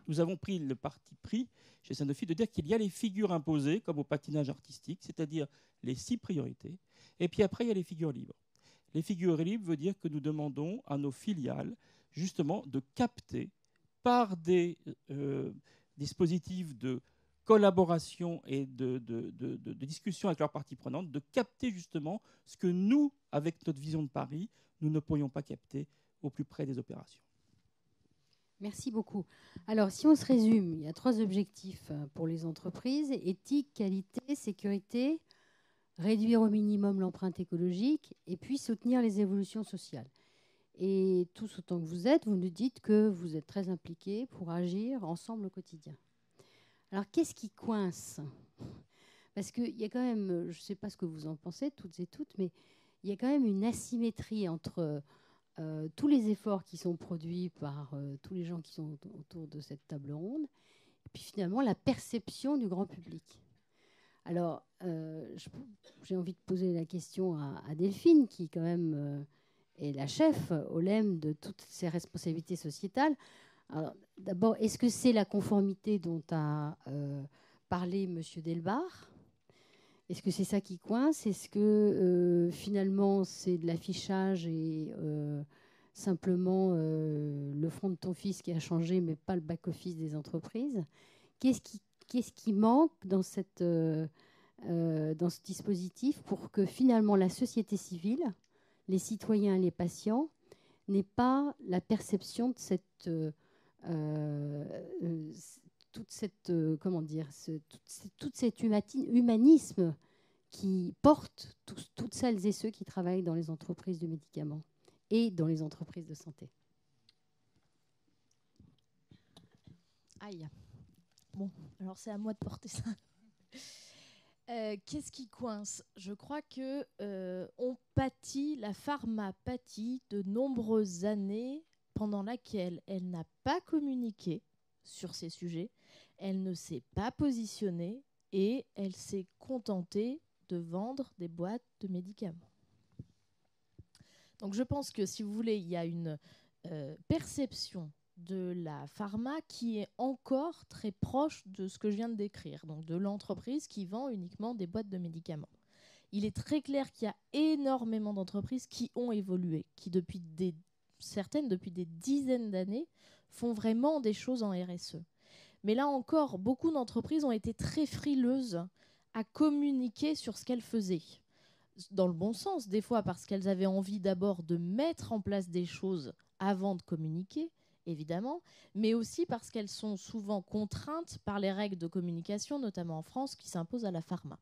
nous avons pris le parti pris chez Sanofi de dire qu'il y a les figures imposées, comme au patinage artistique, c'est-à-dire les 6 priorités, et puis après, il y a les figures libres. Les figures libres veut dire que nous demandons à nos filiales, justement, de capter par des dispositifs de collaboration et de discussion avec leurs parties prenantes, de capter justement ce que nous, avec notre vision de Paris, nous ne pourrions pas capter au plus près des opérations. Merci beaucoup. Alors, si on se résume, il y a 3 objectifs pour les entreprises: éthique, qualité, sécurité, réduire au minimum l'empreinte écologique et puis soutenir les évolutions sociales. Et tous autant que vous nous dites que vous êtes très impliqués pour agir ensemble au quotidien. Alors, qu'est-ce qui coince? Parce qu'il y a quand même, je ne sais pas ce que vous en pensez, toutes et toutes, mais il y a quand même une asymétrie entre tous les efforts qui sont produits par tous les gens qui sont autour de cette table ronde, et puis finalement la perception du grand public. Alors, j'ai envie de poser la question à Delphine, qui quand même est la chef au LEM de toutes ces responsabilités sociétales. Alors, d'abord, est-ce que c'est la conformité dont a parlé M. Delbar? Est-ce que c'est ça qui coince? Est-ce que finalement c'est de l'affichage et simplement le front de ton fils qui a changé, mais pas le back-office des entreprises? Qu'est-ce qui manque dans ce dispositif pour que finalement la société civile, les citoyens et les patients n'aient pas la perception de cette tout cet humanisme qui porte toutes celles et ceux qui travaillent dans les entreprises de médicaments et dans les entreprises de santé. Aïe. Bon, alors c'est à moi de porter ça. Qu'est-ce qui coince? Je crois que la pharma pâtit de nombreuses années pendant laquelle elle n'a pas communiqué sur ces sujets, elle ne s'est pas positionnée et elle s'est contentée de vendre des boîtes de médicaments. Donc je pense que, si vous voulez, il y a une perception de la pharma qui est encore très proche de ce que je viens de décrire, donc de l'entreprise qui vend uniquement des boîtes de médicaments. Il est très clair qu'il y a énormément d'entreprises qui ont évolué, qui certaines depuis des dizaines d'années font vraiment des choses en RSE. Mais là encore, beaucoup d'entreprises ont été très frileuses à communiquer sur ce qu'elles faisaient. Dans le bon sens, des fois parce qu'elles avaient envie d'abord de mettre en place des choses avant de communiquer, évidemment, mais aussi parce qu'elles sont souvent contraintes par les règles de communication, notamment en France, qui s'imposent à la pharma.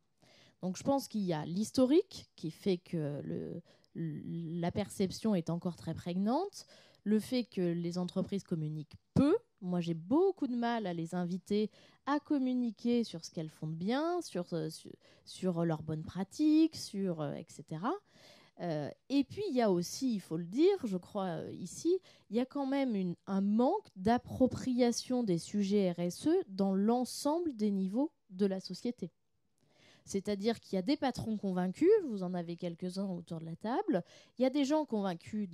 Donc je pense qu'il y a l'historique qui fait que la perception est encore très prégnante, le fait que les entreprises communiquent peu. Moi, j'ai beaucoup de mal à les inviter à communiquer sur ce qu'elles font de bien, sur leurs bonnes pratiques, etc. Et puis, il y a aussi, il faut le dire, je crois ici, il y a quand même un manque d'appropriation des sujets RSE dans l'ensemble des niveaux de la société. C'est-à-dire qu'il y a des patrons convaincus, vous en avez quelques-uns autour de la table, il y a des gens convaincus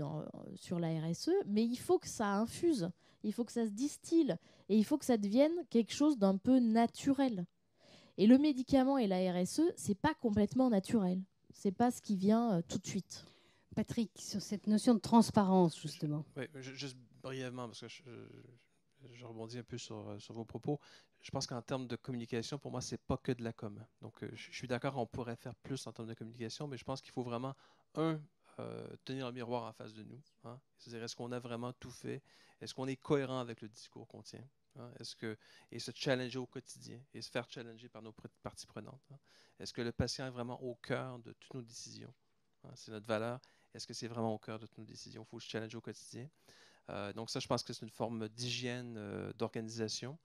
sur la RSE, mais il faut que ça infuse, il faut que ça se distille, et il faut que ça devienne quelque chose d'un peu naturel. Et le médicament et la RSE, c'est pas complètement naturel. C'est pas ce qui vient tout de suite. Patrick, sur cette notion de transparence, justement. Oui, juste brièvement, parce que je rebondis un peu sur vos propos. Je pense qu'en termes de communication, pour moi, c'est pas que de la com. Donc, je suis d'accord, on pourrait faire plus en termes de communication, mais je pense qu'il faut vraiment, tenir le miroir en face de nous. Hein? C'est-à-dire, est-ce qu'on a vraiment tout fait? Est-ce qu'on est cohérent avec le discours qu'on tient? Hein? Et se challenger au quotidien et se faire challenger par nos parties prenantes. Hein? Est-ce que le patient est vraiment au cœur de toutes nos décisions? Hein? C'est notre valeur. Est-ce que c'est vraiment au cœur de toutes nos décisions? Il faut se challenger au quotidien. Donc ça, je pense que c'est une forme d'hygiène, d'organisation.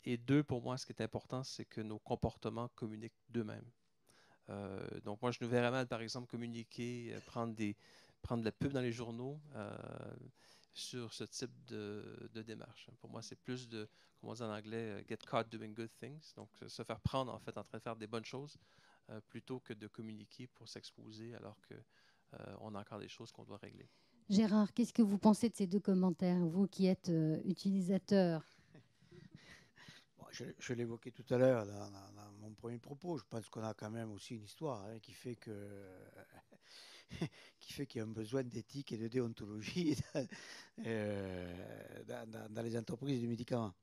Et deux, pour moi, ce qui est important, c'est que nos comportements communiquent d'eux-mêmes. Donc moi, je nous verrais mal, par exemple, communiquer, prendre de la pub dans les journaux sur ce type de démarche. Pour moi, c'est plus de, comme on dit en anglais, get caught doing good things. Donc se faire prendre, en fait, en train de faire des bonnes choses, plutôt que de communiquer pour s'exposer alors qu'on a encore des choses qu'on doit régler. Gérard, qu'est-ce que vous pensez de ces deux commentaires, vous qui êtes utilisateur? Je l'évoquais tout à l'heure dans mon premier propos. Je pense qu'on a quand même aussi une histoire qui fait qu'il y a un besoin d'éthique et de déontologie dans les entreprises du médicament.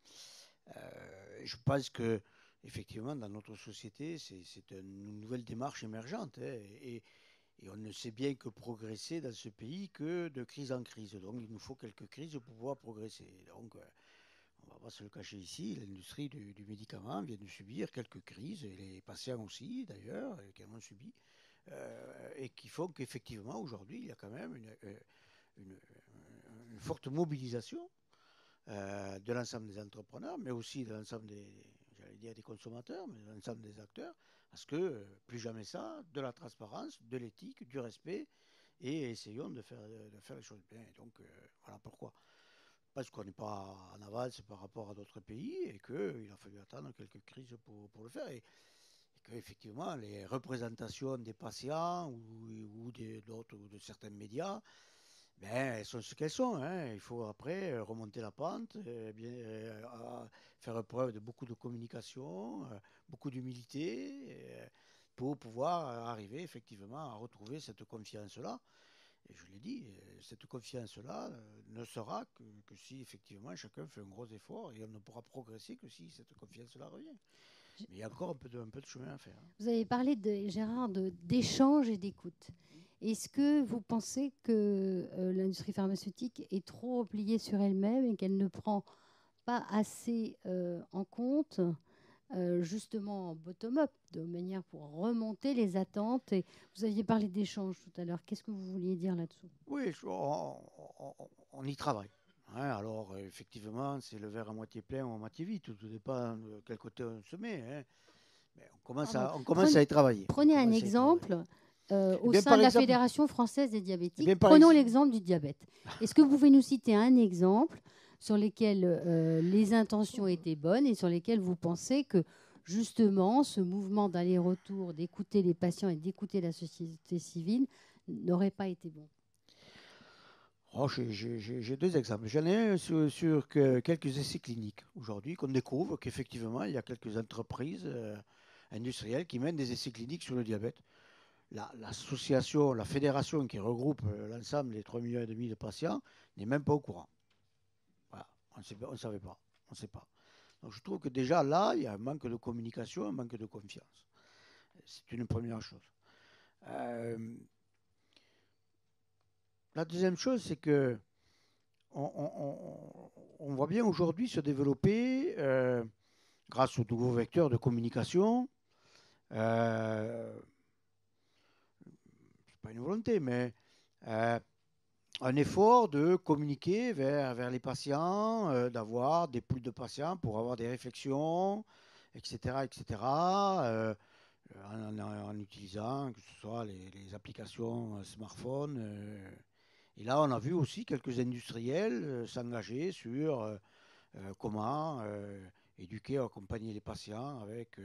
Je pense que effectivement, dans notre société, c'est une nouvelle démarche émergente et on ne sait bien que progresser dans ce pays que de crise en crise. Donc, il nous faut quelques crises pour pouvoir progresser. Donc, on ne va pas se le cacher ici, l'industrie du médicament vient de subir quelques crises, et les patients aussi, d'ailleurs, qui en ont subi, et qui font qu'effectivement, aujourd'hui, il y a quand même une forte mobilisation de l'ensemble des entrepreneurs, mais aussi de l'ensemble des consommateurs, mais de l'ensemble des acteurs, parce que plus jamais ça, de la transparence, de l'éthique, du respect, et essayons de faire les choses bien. Et donc, voilà pourquoi. Parce qu'on n'est pas en avance par rapport à d'autres pays et qu'il a fallu attendre quelques crises pour le faire. Et qu'effectivement, les représentations des patients ou de certains médias, elles sont ce qu'elles sont. Il faut après remonter la pente, faire preuve de beaucoup de communication, beaucoup d'humilité, pour pouvoir arriver effectivement à retrouver cette confiance-là. Et je l'ai dit, cette confiance-là ne sera que si effectivement chacun fait un gros effort, et on ne pourra progresser que si cette confiance-là revient. Mais il y a encore un peu de chemin à faire. Vous avez parlé, Gérard, d'échange et d'écoute. Est-ce que vous pensez que l'industrie pharmaceutique est trop repliée sur elle-même et qu'elle ne prend pas assez en compte justement bottom-up, de manière pour remonter les attentes? Et vous aviez parlé d'échange tout à l'heure. Qu'est-ce que vous vouliez dire là-dessous? Oui, on y travaille. Alors, effectivement, c'est le verre à moitié plein ou à moitié vide. Tout dépend de quel côté on se met. Mais on commence à y travailler. Prenez un exemple au sein de la Fédération française des diabétiques. Prenons l'exemple du diabète. Est-ce que vous pouvez nous citer un exemple sur lesquels les intentions étaient bonnes et sur lesquels vous pensez que justement ce mouvement d'aller-retour, d'écouter les patients et d'écouter la société civile n'aurait pas été bon? J'ai deux exemples. J'en ai un sur quelques essais cliniques aujourd'hui, qu'on découvre qu'effectivement il y a quelques entreprises industrielles qui mènent des essais cliniques sur le diabète. L'association, la fédération qui regroupe l'ensemble des 3,5 millions de patients n'est même pas au courant. Voilà. On ne savait pas. On ne sait pas. Donc je trouve que déjà là, il y a un manque de communication, un manque de confiance. C'est une première chose. La deuxième chose, c'est que on voit bien aujourd'hui se développer, grâce aux nouveaux vecteurs de communication, c'est pas une volonté, mais un effort de communiquer vers les patients, d'avoir des poules de patients pour avoir des réflexions, etc., en utilisant que ce soit les applications smartphone. Et là, on a vu aussi quelques industriels s'engager sur comment éduquer, accompagner les patients avec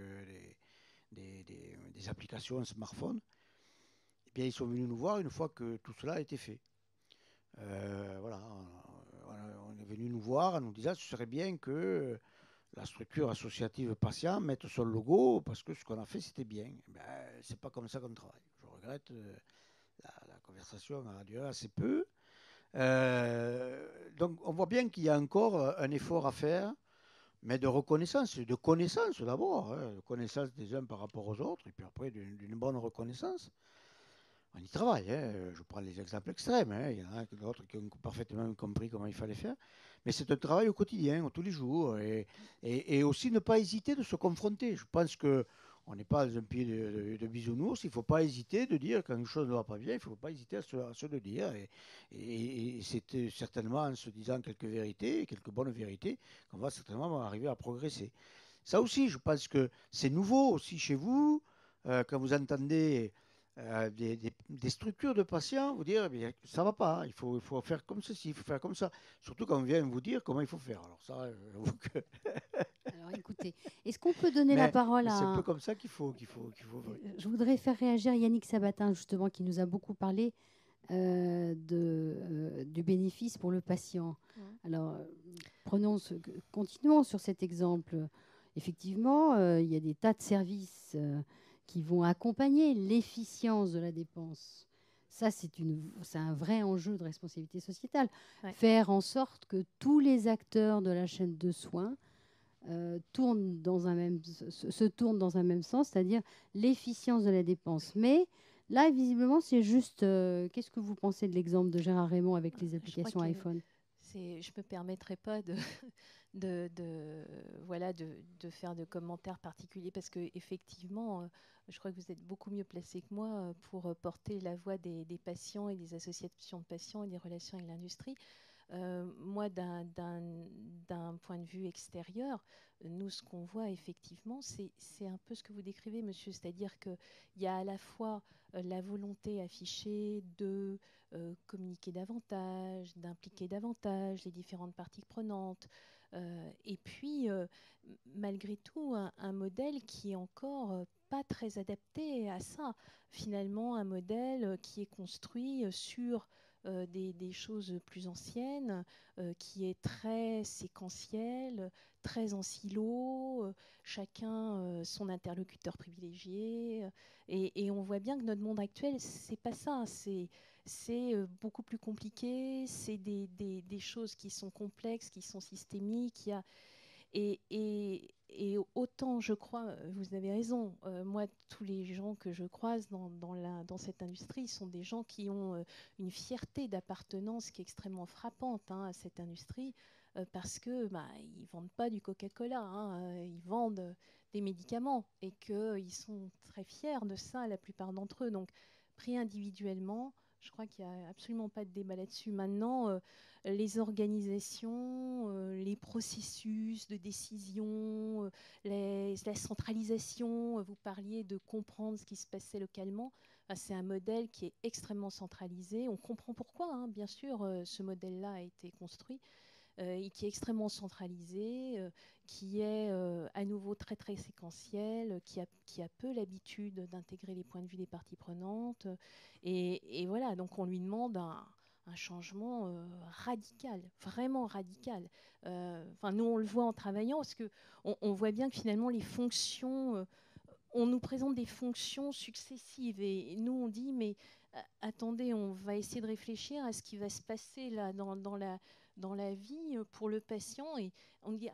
des applications smartphone. Et bien, ils sont venus nous voir une fois que tout cela a été fait. Voilà, on est venu nous voir en nous disant que ce serait bien que la structure associative patient mette son logo parce que ce qu'on a fait, c'était bien. C'est pas comme ça qu'on travaille. Je regrette. La conversation a duré assez peu. Donc on voit bien qu'il y a encore un effort à faire, mais de reconnaissance, de connaissance d'abord, de connaissance des uns par rapport aux autres, et puis après d'une bonne reconnaissance. On y travaille. Je prends les exemples extrêmes. Il y en a d'autres qui ont parfaitement compris comment il fallait faire. Mais c'est un travail au quotidien, tous les jours. Et aussi ne pas hésiter de se confronter. Je pense que On n'est pas dans un pays de bisounours. Il ne faut pas hésiter de dire quand une chose ne va pas bien. Il ne faut pas hésiter à se le dire. Et c'est certainement en se disant quelques vérités, quelques bonnes vérités, qu'on va certainement arriver à progresser. Ça aussi, je pense que c'est nouveau aussi chez vous, quand vous entendez des structures de patients vous dire, eh bien, ça ne va pas, il faut faire comme ceci, il faut faire comme ça. Surtout quand on vient vous dire comment il faut faire. Alors ça, j'avoue que... Alors écoutez, est-ce qu'on peut donner la parole c'est un peu à... comme ça qu'il faut. Je voudrais faire réagir Yannick Sabatin, justement, qui nous a beaucoup parlé du bénéfice pour le patient. Alors, continuons sur cet exemple. Effectivement, il y a des tas de services qui vont accompagner l'efficience de la dépense. Ça, c'est un vrai enjeu de responsabilité sociétale. Ouais. Faire en sorte que tous les acteurs de la chaîne de soins se tournent dans un même sens, c'est-à-dire l'efficience de la dépense. Mais là, visiblement, c'est juste... qu'est-ce que vous pensez de l'exemple de Gérard Raymond avec les applications iPhone ? Je ne me permettrai pas de faire de commentaires particuliers parce qu'effectivement, je crois que vous êtes beaucoup mieux placé que moi pour porter la voix des patients et des associations de patients et des relations avec l'industrie. Moi, d'un point de vue extérieur, nous, ce qu'on voit effectivement, c'est un peu ce que vous décrivez, monsieur, c'est-à-dire qu'il y a à la fois la volonté affichée de communiquer davantage, d'impliquer davantage les différentes parties prenantes, et puis, malgré tout, un modèle qui est encore pas très adapté à ça. Finalement, un modèle qui est construit sur des choses plus anciennes, qui est très séquentiel, très en silo, chacun son interlocuteur privilégié. Et on voit bien que notre monde actuel, c'est pas ça. C'est beaucoup plus compliqué, c'est des choses qui sont complexes, qui sont systémiques. Et autant, je crois, vous avez raison, moi, tous les gens que je croise dans cette industrie sont des gens qui ont une fierté d'appartenance qui est extrêmement frappante à cette industrie, parce que ils ne vendent pas du Coca-Cola, ils vendent des médicaments, et qu'ils sont très fiers de ça, la plupart d'entre eux. Donc, pris individuellement, je crois qu'il n'y a absolument pas de débat là-dessus. Maintenant, les organisations, les processus de décision, la centralisation, vous parliez de comprendre ce qui se passait localement. C'est un modèle qui est extrêmement centralisé. On comprend pourquoi, bien sûr, ce modèle-là a été construit. Et qui est extrêmement centralisé, qui est à nouveau très très séquentiel, qui a peu l'habitude d'intégrer les points de vue des parties prenantes. Et voilà, donc on lui demande un changement radical, vraiment radical. Nous, on le voit en travaillant, parce qu'on voit bien que finalement, les fonctions... on nous présente des fonctions successives. Et nous, on dit, mais attendez, on va essayer de réfléchir à ce qui va se passer là dans la vie pour le patient, et on dit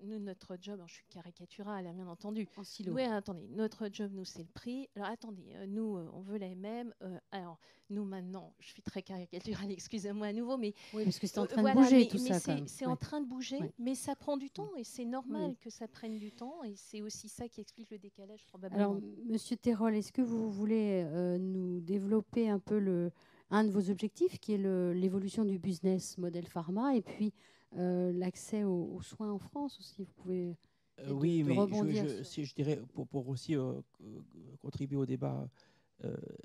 nous, notre job, alors je suis caricaturale, bien entendu. En silo. Oui, attendez, notre job, nous, c'est le prix. Alors attendez, nous, on veut la MM. Alors nous, maintenant, je suis très caricaturale, excusez-moi à nouveau, mais oui, parce que c'est en train de bouger tout ça. C'est en train de bouger, mais ça prend du temps, et c'est normal que ça prenne du temps, et c'est aussi ça qui explique le décalage probablement. Alors, Monsieur Terrol, est-ce que vous voulez nous développer un peu un de vos objectifs, qui est l'évolution du business model pharma, et puis l'accès aux soins en France aussi? Vous pouvez oui, mais je dirais, pour aussi contribuer au débat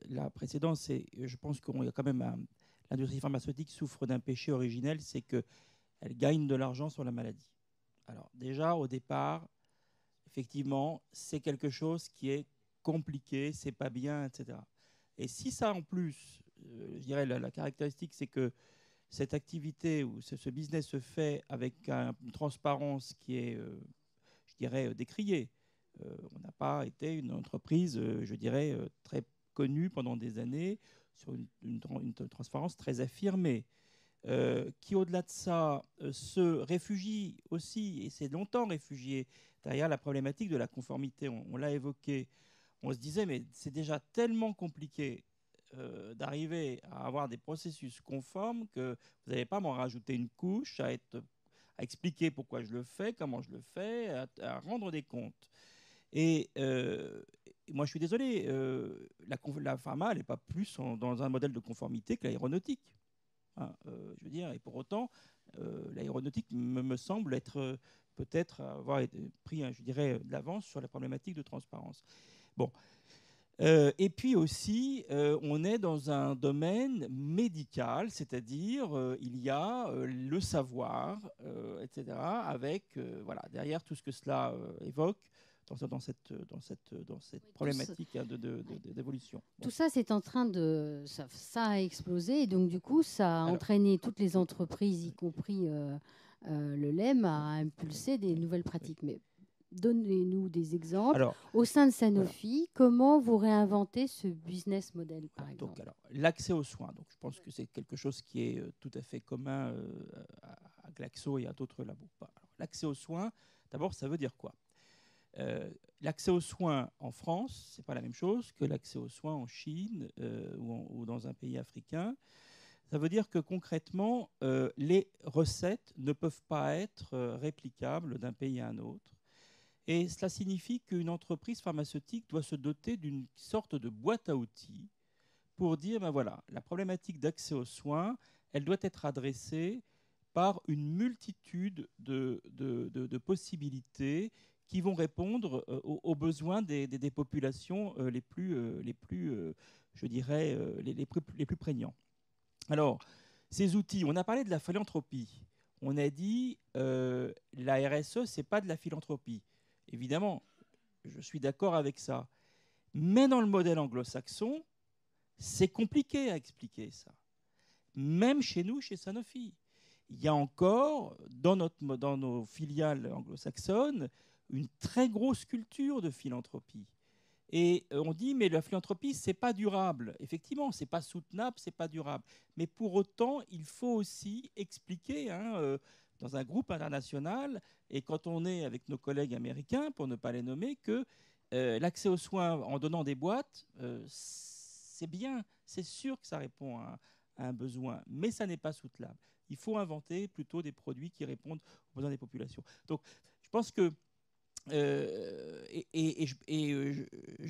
la précédente, je pense qu'il y a quand même l'industrie pharmaceutique souffre d'un péché originel, c'est qu'elle gagne de l'argent sur la maladie. Alors déjà, au départ, effectivement, c'est quelque chose qui est compliqué, c'est pas bien, etc. Et si ça, en plus, je dirais, la caractéristique, c'est que cette activité ou ce business se fait avec une transparence qui est, je dirais, décriée. On n'a pas été une entreprise, je dirais, très connue pendant des années sur une transparence très affirmée. Qui, au-delà de ça, se réfugie aussi, et s'est longtemps réfugié derrière la problématique de la conformité. On l'a évoqué. On se disait, mais c'est déjà tellement compliqué d'arriver à avoir des processus conformes que vous n'allez pas m'en rajouter une couche, à expliquer pourquoi je le fais, comment je le fais, à rendre des comptes. Et moi, je suis désolé, la pharma, elle n'est pas plus dans un modèle de conformité que l'aéronautique. Hein, je veux dire, et pour autant, l'aéronautique me semble être peut-être avoir pris, je dirais, de l'avance sur la problématique de transparence. Bon. Et puis aussi, on est dans un domaine médical, c'est-à-dire il y a le savoir, etc., avec voilà, derrière tout ce que cela évoque dans cette problématique d'évolution. Tout ça, c'est en train de... Ça a explosé, et donc du coup, ça a entraîné toutes les entreprises, y compris le LEM, à impulser des nouvelles pratiques. Mais donnez-nous des exemples. Alors, au sein de Sanofi, comment vous réinventez ce business model, par exemple? Donc, l'accès aux soins. Donc, je pense que c'est quelque chose qui est tout à fait commun à Glaxo et à d'autres labos. L'accès aux soins, d'abord, ça veut dire quoi? L'accès aux soins en France, ce n'est pas la même chose que l'accès aux soins en Chine ou dans un pays africain. Ça veut dire que concrètement, les recettes ne peuvent pas être réplicables d'un pays à un autre. Et cela signifie qu'une entreprise pharmaceutique doit se doter d'une sorte de boîte à outils pour dire, ben voilà, la problématique d'accès aux soins, elle doit être adressée par une multitude de possibilités qui vont répondre aux besoins des populations les plus je dirais, les plus prégnants. Alors, ces outils, on a parlé de la philanthropie. On a dit la RSE, ce n'est pas de la philanthropie. Évidemment, je suis d'accord avec ça. Mais dans le modèle anglo-saxon, c'est compliqué à expliquer ça. Même chez nous, chez Sanofi. Il y a encore, dans nos filiales anglo-saxonnes, une très grosse culture de philanthropie. Et on dit, mais la philanthropie, ce n'est pas durable. Effectivement, ce n'est pas soutenable, ce n'est pas durable. Mais pour autant, il faut aussi expliquer, dans un groupe international, et quand on est avec nos collègues américains, pour ne pas les nommer, que l'accès aux soins en donnant des boîtes, c'est bien, c'est sûr que ça répond à un besoin, mais ça n'est pas soutenable. Il faut inventer plutôt des produits qui répondent aux besoins des populations. Donc, je pense que je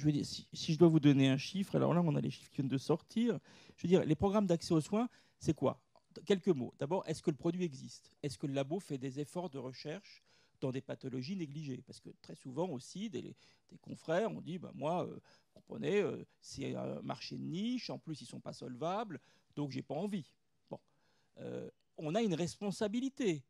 veux dire, si je dois vous donner un chiffre, alors là, on a les chiffres qui viennent de sortir. Je veux dire, les programmes d'accès aux soins, c'est quoi? Quelques mots. D'abord, est-ce que le produit existe? Est-ce que le labo fait des efforts de recherche dans des pathologies négligées? Parce que très souvent aussi, des confrères ont dit, moi, comprenez, c'est un marché de niche, en plus, ils ne sont pas solvables, donc je n'ai pas envie. Bon. On a une responsabilité.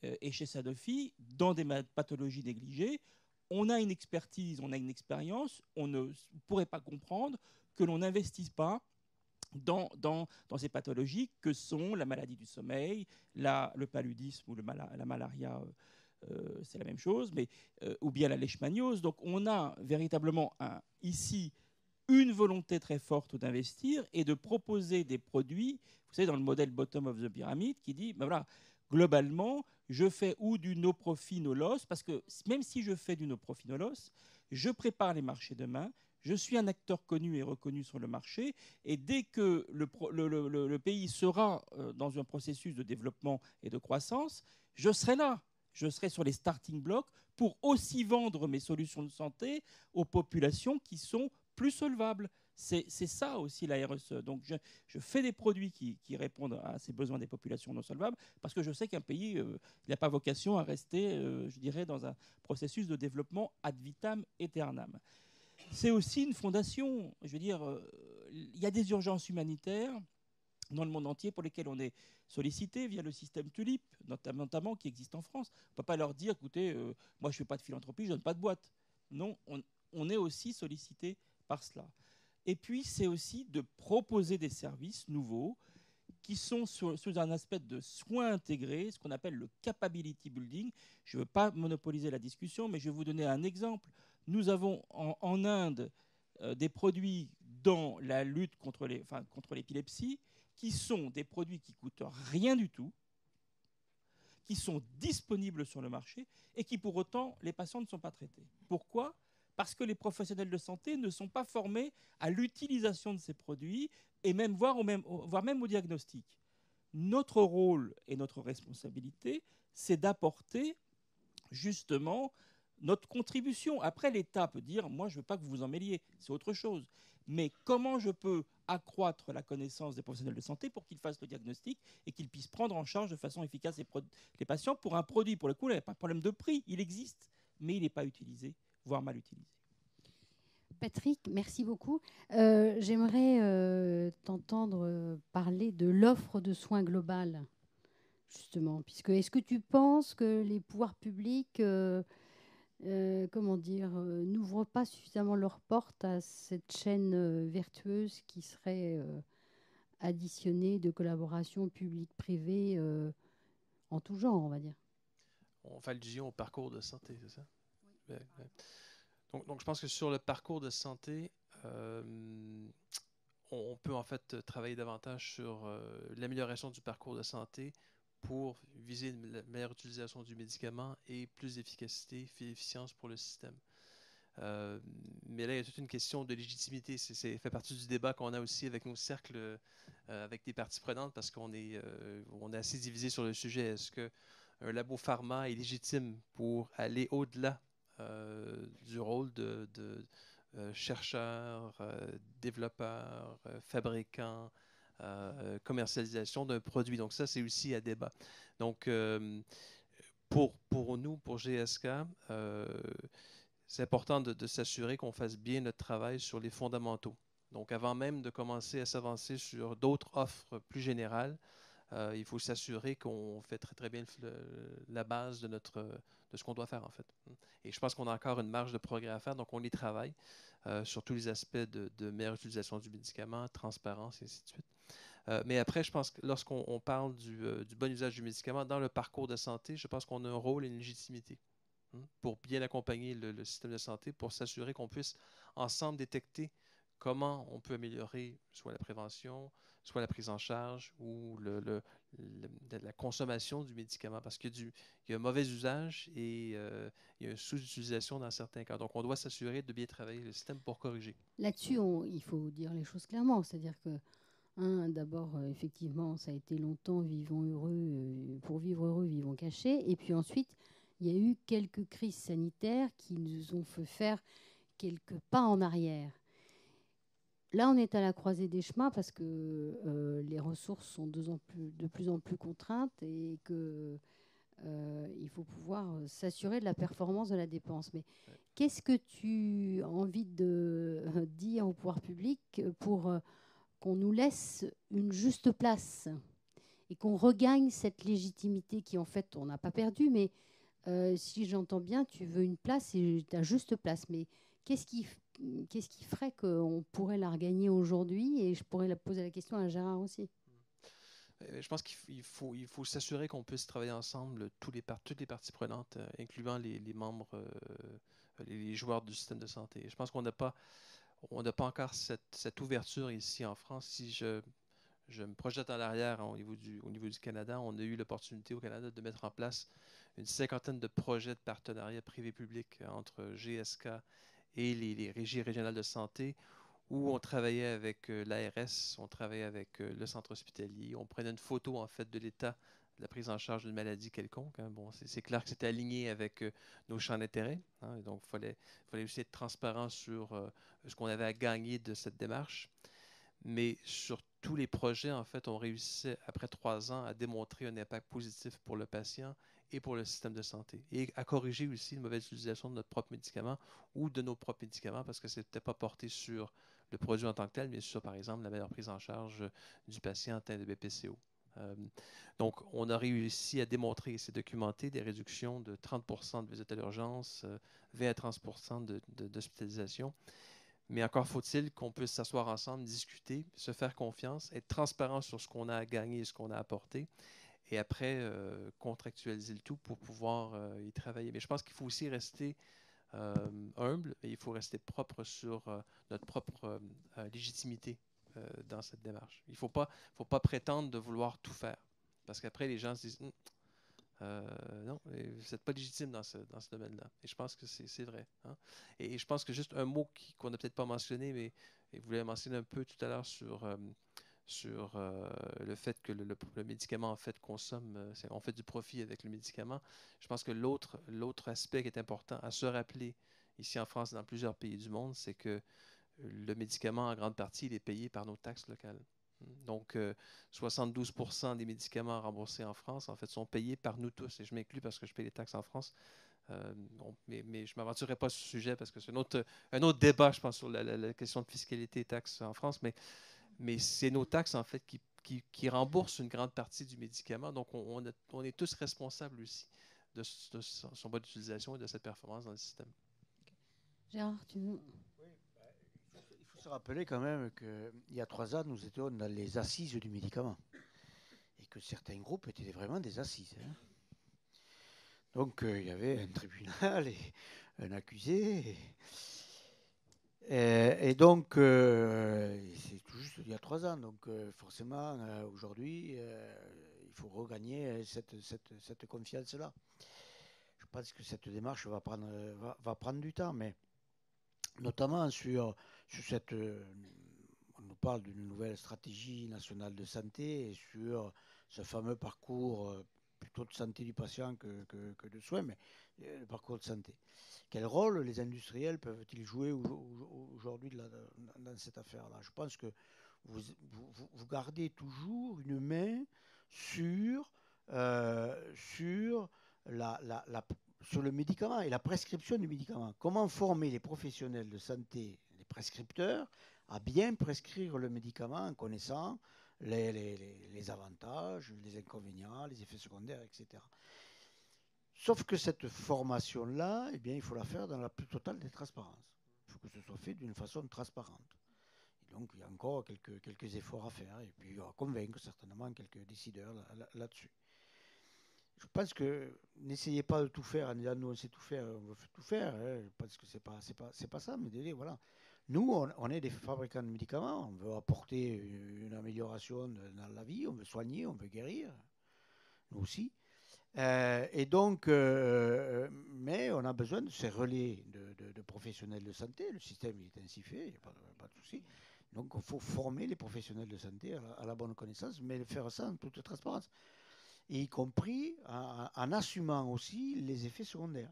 Et chez Sanofi, dans des pathologies négligées, on a une expertise, on a une expérience, on ne pourrait pas comprendre que l'on n'investisse pas dans ces pathologies que sont la maladie du sommeil, le paludisme ou la malaria, c'est la même chose, ou bien la leishmaniose. Donc on a véritablement ici une volonté très forte d'investir et de proposer des produits, vous savez, dans le modèle bottom of the pyramid, qui dit, ben voilà, globalement, je fais ou du no profit no loss, parce que même si je fais du no profit no loss, je prépare les marchés demain, je suis un acteur connu et reconnu sur le marché, et dès que le pays sera dans un processus de développement et de croissance, je serai là. Je serai sur les starting blocks pour aussi vendre mes solutions de santé aux populations qui sont plus solvables. C'est ça aussi la RSE. Donc je fais des produits qui répondent à ces besoins des populations non solvables, parce que je sais qu'un pays n'a pas vocation à rester, je dirais, dans un processus de développement ad vitam aeternam. C'est aussi une fondation. Je veux dire, il y a des urgences humanitaires dans le monde entier pour lesquelles on est sollicité via le système TULIP, notamment qui existe en France. On ne peut pas leur dire, écoutez, moi je ne fais pas de philanthropie, je ne donne pas de boîte. Non, on est aussi sollicité par cela. Et puis, c'est aussi de proposer des services nouveaux qui sont sous un aspect de soins intégrés, ce qu'on appelle le capability building. Je ne veux pas monopoliser la discussion, mais je vais vous donner un exemple. Nous avons en Inde des produits dans la lutte contre l'épilepsie qui sont des produits qui ne coûtent rien du tout, qui sont disponibles sur le marché et qui, pour autant, les patients ne sont pas traités. Pourquoi ? Parce que les professionnels de santé ne sont pas formés à l'utilisation de ces produits et même voire même au diagnostic. Notre rôle et notre responsabilité, c'est d'apporter justement notre contribution. Après, l'État peut dire, moi, je ne veux pas que vous vous en mêliez, c'est autre chose. Mais comment je peux accroître la connaissance des professionnels de santé pour qu'ils fassent le diagnostic et qu'ils puissent prendre en charge de façon efficace les patients pour un produit. Pour le coup, il n'y a pas de problème de prix, il existe, mais il n'est pas utilisé, voire mal utilisé. Patrick, merci beaucoup. J'aimerais t'entendre parler de l'offre de soins globale, justement, puisque est-ce que tu penses que les pouvoirs publics n'ouvrent pas suffisamment leurs portes à cette chaîne vertueuse qui serait additionnée de collaboration publique-privée en tout genre, on va dire. On fait allusion au parcours de santé, c'est ça? Oui. Donc, je pense que sur le parcours de santé, on peut en fait travailler davantage sur l'amélioration du parcours de santé pour viser une meilleure utilisation du médicament et plus d'efficacité, d'efficience pour le système. Mais là, il y a toute une question de légitimité. Ça fait partie du débat qu'on a aussi avec nos cercles, avec des parties prenantes, parce qu'on est assez divisé sur le sujet. Est-ce qu'un labo pharma est légitime pour aller au-delà du rôle de chercheur, développeur, fabricant, commercialisation d'un produit? Donc ça, c'est aussi à débat. Donc, pour nous, pour GSK, c'est important de s'assurer qu'on fasse bien notre travail sur les fondamentaux. Donc, avant même de commencer à s'avancer sur d'autres offres plus générales, il faut s'assurer qu'on fait très, très bien la base de ce qu'on doit faire, en fait. Et je pense qu'on a encore une marge de progrès à faire, donc on y travaille sur tous les aspects de meilleure utilisation du médicament, transparence, et ainsi de suite. Mais après, je pense que lorsqu'on parle du bon usage du médicament, dans le parcours de santé, je pense qu'on a un rôle et une légitimité pour bien accompagner le système de santé, pour s'assurer qu'on puisse ensemble détecter comment on peut améliorer soit la prévention, soit la prise en charge ou la consommation du médicament, parce qu'il y a un mauvais usage et il y a une sous-utilisation dans certains cas. Donc, on doit s'assurer de bien travailler le système pour corriger. Là-dessus, il faut dire les choses clairement, c'est-à-dire que d'abord, effectivement, ça a été longtemps vivons heureux, pour vivre heureux, vivons cachés. Et puis ensuite, il y a eu quelques crises sanitaires qui nous ont fait faire quelques pas en arrière. Là, on est à la croisée des chemins parce que les ressources sont de plus en plus contraintes et qu'il faut pouvoir s'assurer de la performance de la dépense. Mais qu'est-ce que tu as envie de dire au pouvoir public pour qu'on nous laisse une juste place et qu'on regagne cette légitimité qui, en fait, on n'a pas perdu, mais si j'entends bien, tu veux une place et ta juste place. Mais qu'est-ce qui ferait qu'on pourrait la regagner aujourd'hui? Et je pourrais poser la question à Gérard aussi. Je pense qu'il faut s'assurer qu'on puisse travailler ensemble, toutes les parties prenantes, incluant les membres, les joueurs du système de santé. Je pense qu'on n'a pas encore cette ouverture ici en France. Si je me projette en arrière au niveau du Canada, on a eu l'opportunité au Canada de mettre en place une 50aine de projets de partenariat privé-public entre GSK et les régies régionales de santé, où on travaillait avec l'ARS, on travaillait avec le centre hospitalier, on prenait une photo en fait de l'état de la prise en charge d'une maladie quelconque. Bon, c'est clair que c'était aligné avec nos champs d'intérêt. Donc, il fallait aussi être transparent sur ce qu'on avait à gagner de cette démarche. Mais sur tous les projets, en fait, on réussissait, après 3 ans, à démontrer un impact positif pour le patient et pour le système de santé. Et à corriger aussi une mauvaise utilisation de notre propre médicament ou de nos propres médicaments, parce que ce n'était pas porté sur le produit en tant que tel, mais sur, par exemple, la meilleure prise en charge du patient atteint de BPCO. Donc, on a réussi à démontrer et c'est documenté des réductions de 30% de visites à l'urgence, 20 à 30% d'hospitalisation. Mais encore faut-il qu'on puisse s'asseoir ensemble, discuter, se faire confiance, être transparent sur ce qu'on a à gagner et ce qu'on a à apporter, et après contractualiser le tout pour pouvoir y travailler. Mais je pense qu'il faut aussi rester humble et il faut rester propre sur notre propre légitimité dans cette démarche. Il ne faut pas prétendre de vouloir tout faire, parce qu'après les gens se disent non, vous n'êtes pas légitime dans ce domaine-là. Et je pense que c'est vrai. Et je pense que juste un mot qu'on n'a peut-être pas mentionné, mais vous l'avez mentionné un peu tout à l'heure sur sur le fait que le médicament en fait consomme, on fait du profit avec le médicament. Je pense que l'autre aspect qui est important à se rappeler ici en France et dans plusieurs pays du monde, c'est que le médicament en grande partie il est payé par nos taxes locales. Donc 72% des médicaments remboursés en France en fait sont payés par nous tous et je m'inclus parce que je paye les taxes en France. Mais je ne m'aventurerai pas sur ce sujet parce que c'est un autre débat, je pense, sur la question de fiscalité et taxes en France. Mais c'est nos taxes, en fait, qui remboursent une grande partie du médicament. Donc, on est tous responsables aussi de son mode d'utilisation et de cette performance dans le système. Gérard, tu veux... Il faut se rappeler quand même qu'il y a 3 ans, nous étions dans les assises du médicament. Et que certains groupes étaient vraiment des assises. Hein. Donc, il y avait un tribunal et un accusé. Et donc, c'est tout juste il y a 3 ans. Donc, forcément, aujourd'hui, il faut regagner cette confiance-là. Je pense que cette démarche va prendre du temps, mais notamment sur cette... on nous parle d'une nouvelle stratégie nationale de santé et sur ce fameux parcours plutôt de santé du patient que de soins, mais le parcours de santé. Quel rôle les industriels peuvent-ils jouer aujourd'hui dans cette affaire-là? Je pense que vous gardez toujours une main sur le médicament et la prescription du médicament. Comment former les professionnels de santé, les prescripteurs, à bien prescrire le médicament en connaissant les avantages, les inconvénients, les effets secondaires, etc. Sauf que cette formation-là, eh bien, il faut la faire dans la plus totale des transparences. Il faut que ce soit fait d'une façon transparente. Et donc, il y a encore quelques efforts à faire et puis à convaincre certainement quelques décideurs là-dessus. Je pense que n'essayez pas de tout faire en disant nous on sait tout faire, on veut tout faire. Hein. Je pense que c'est pas ça, mais voilà. Nous, on est des fabricants de médicaments, on veut apporter une amélioration dans la vie, on veut soigner, on veut guérir, nous aussi. Et donc, mais on a besoin de ces relais de professionnels de santé. Le système est ainsi fait, il n'y a pas de souci. Donc, il faut former les professionnels de santé à la bonne connaissance, mais faire ça en toute transparence. Et y compris en assumant aussi les effets secondaires.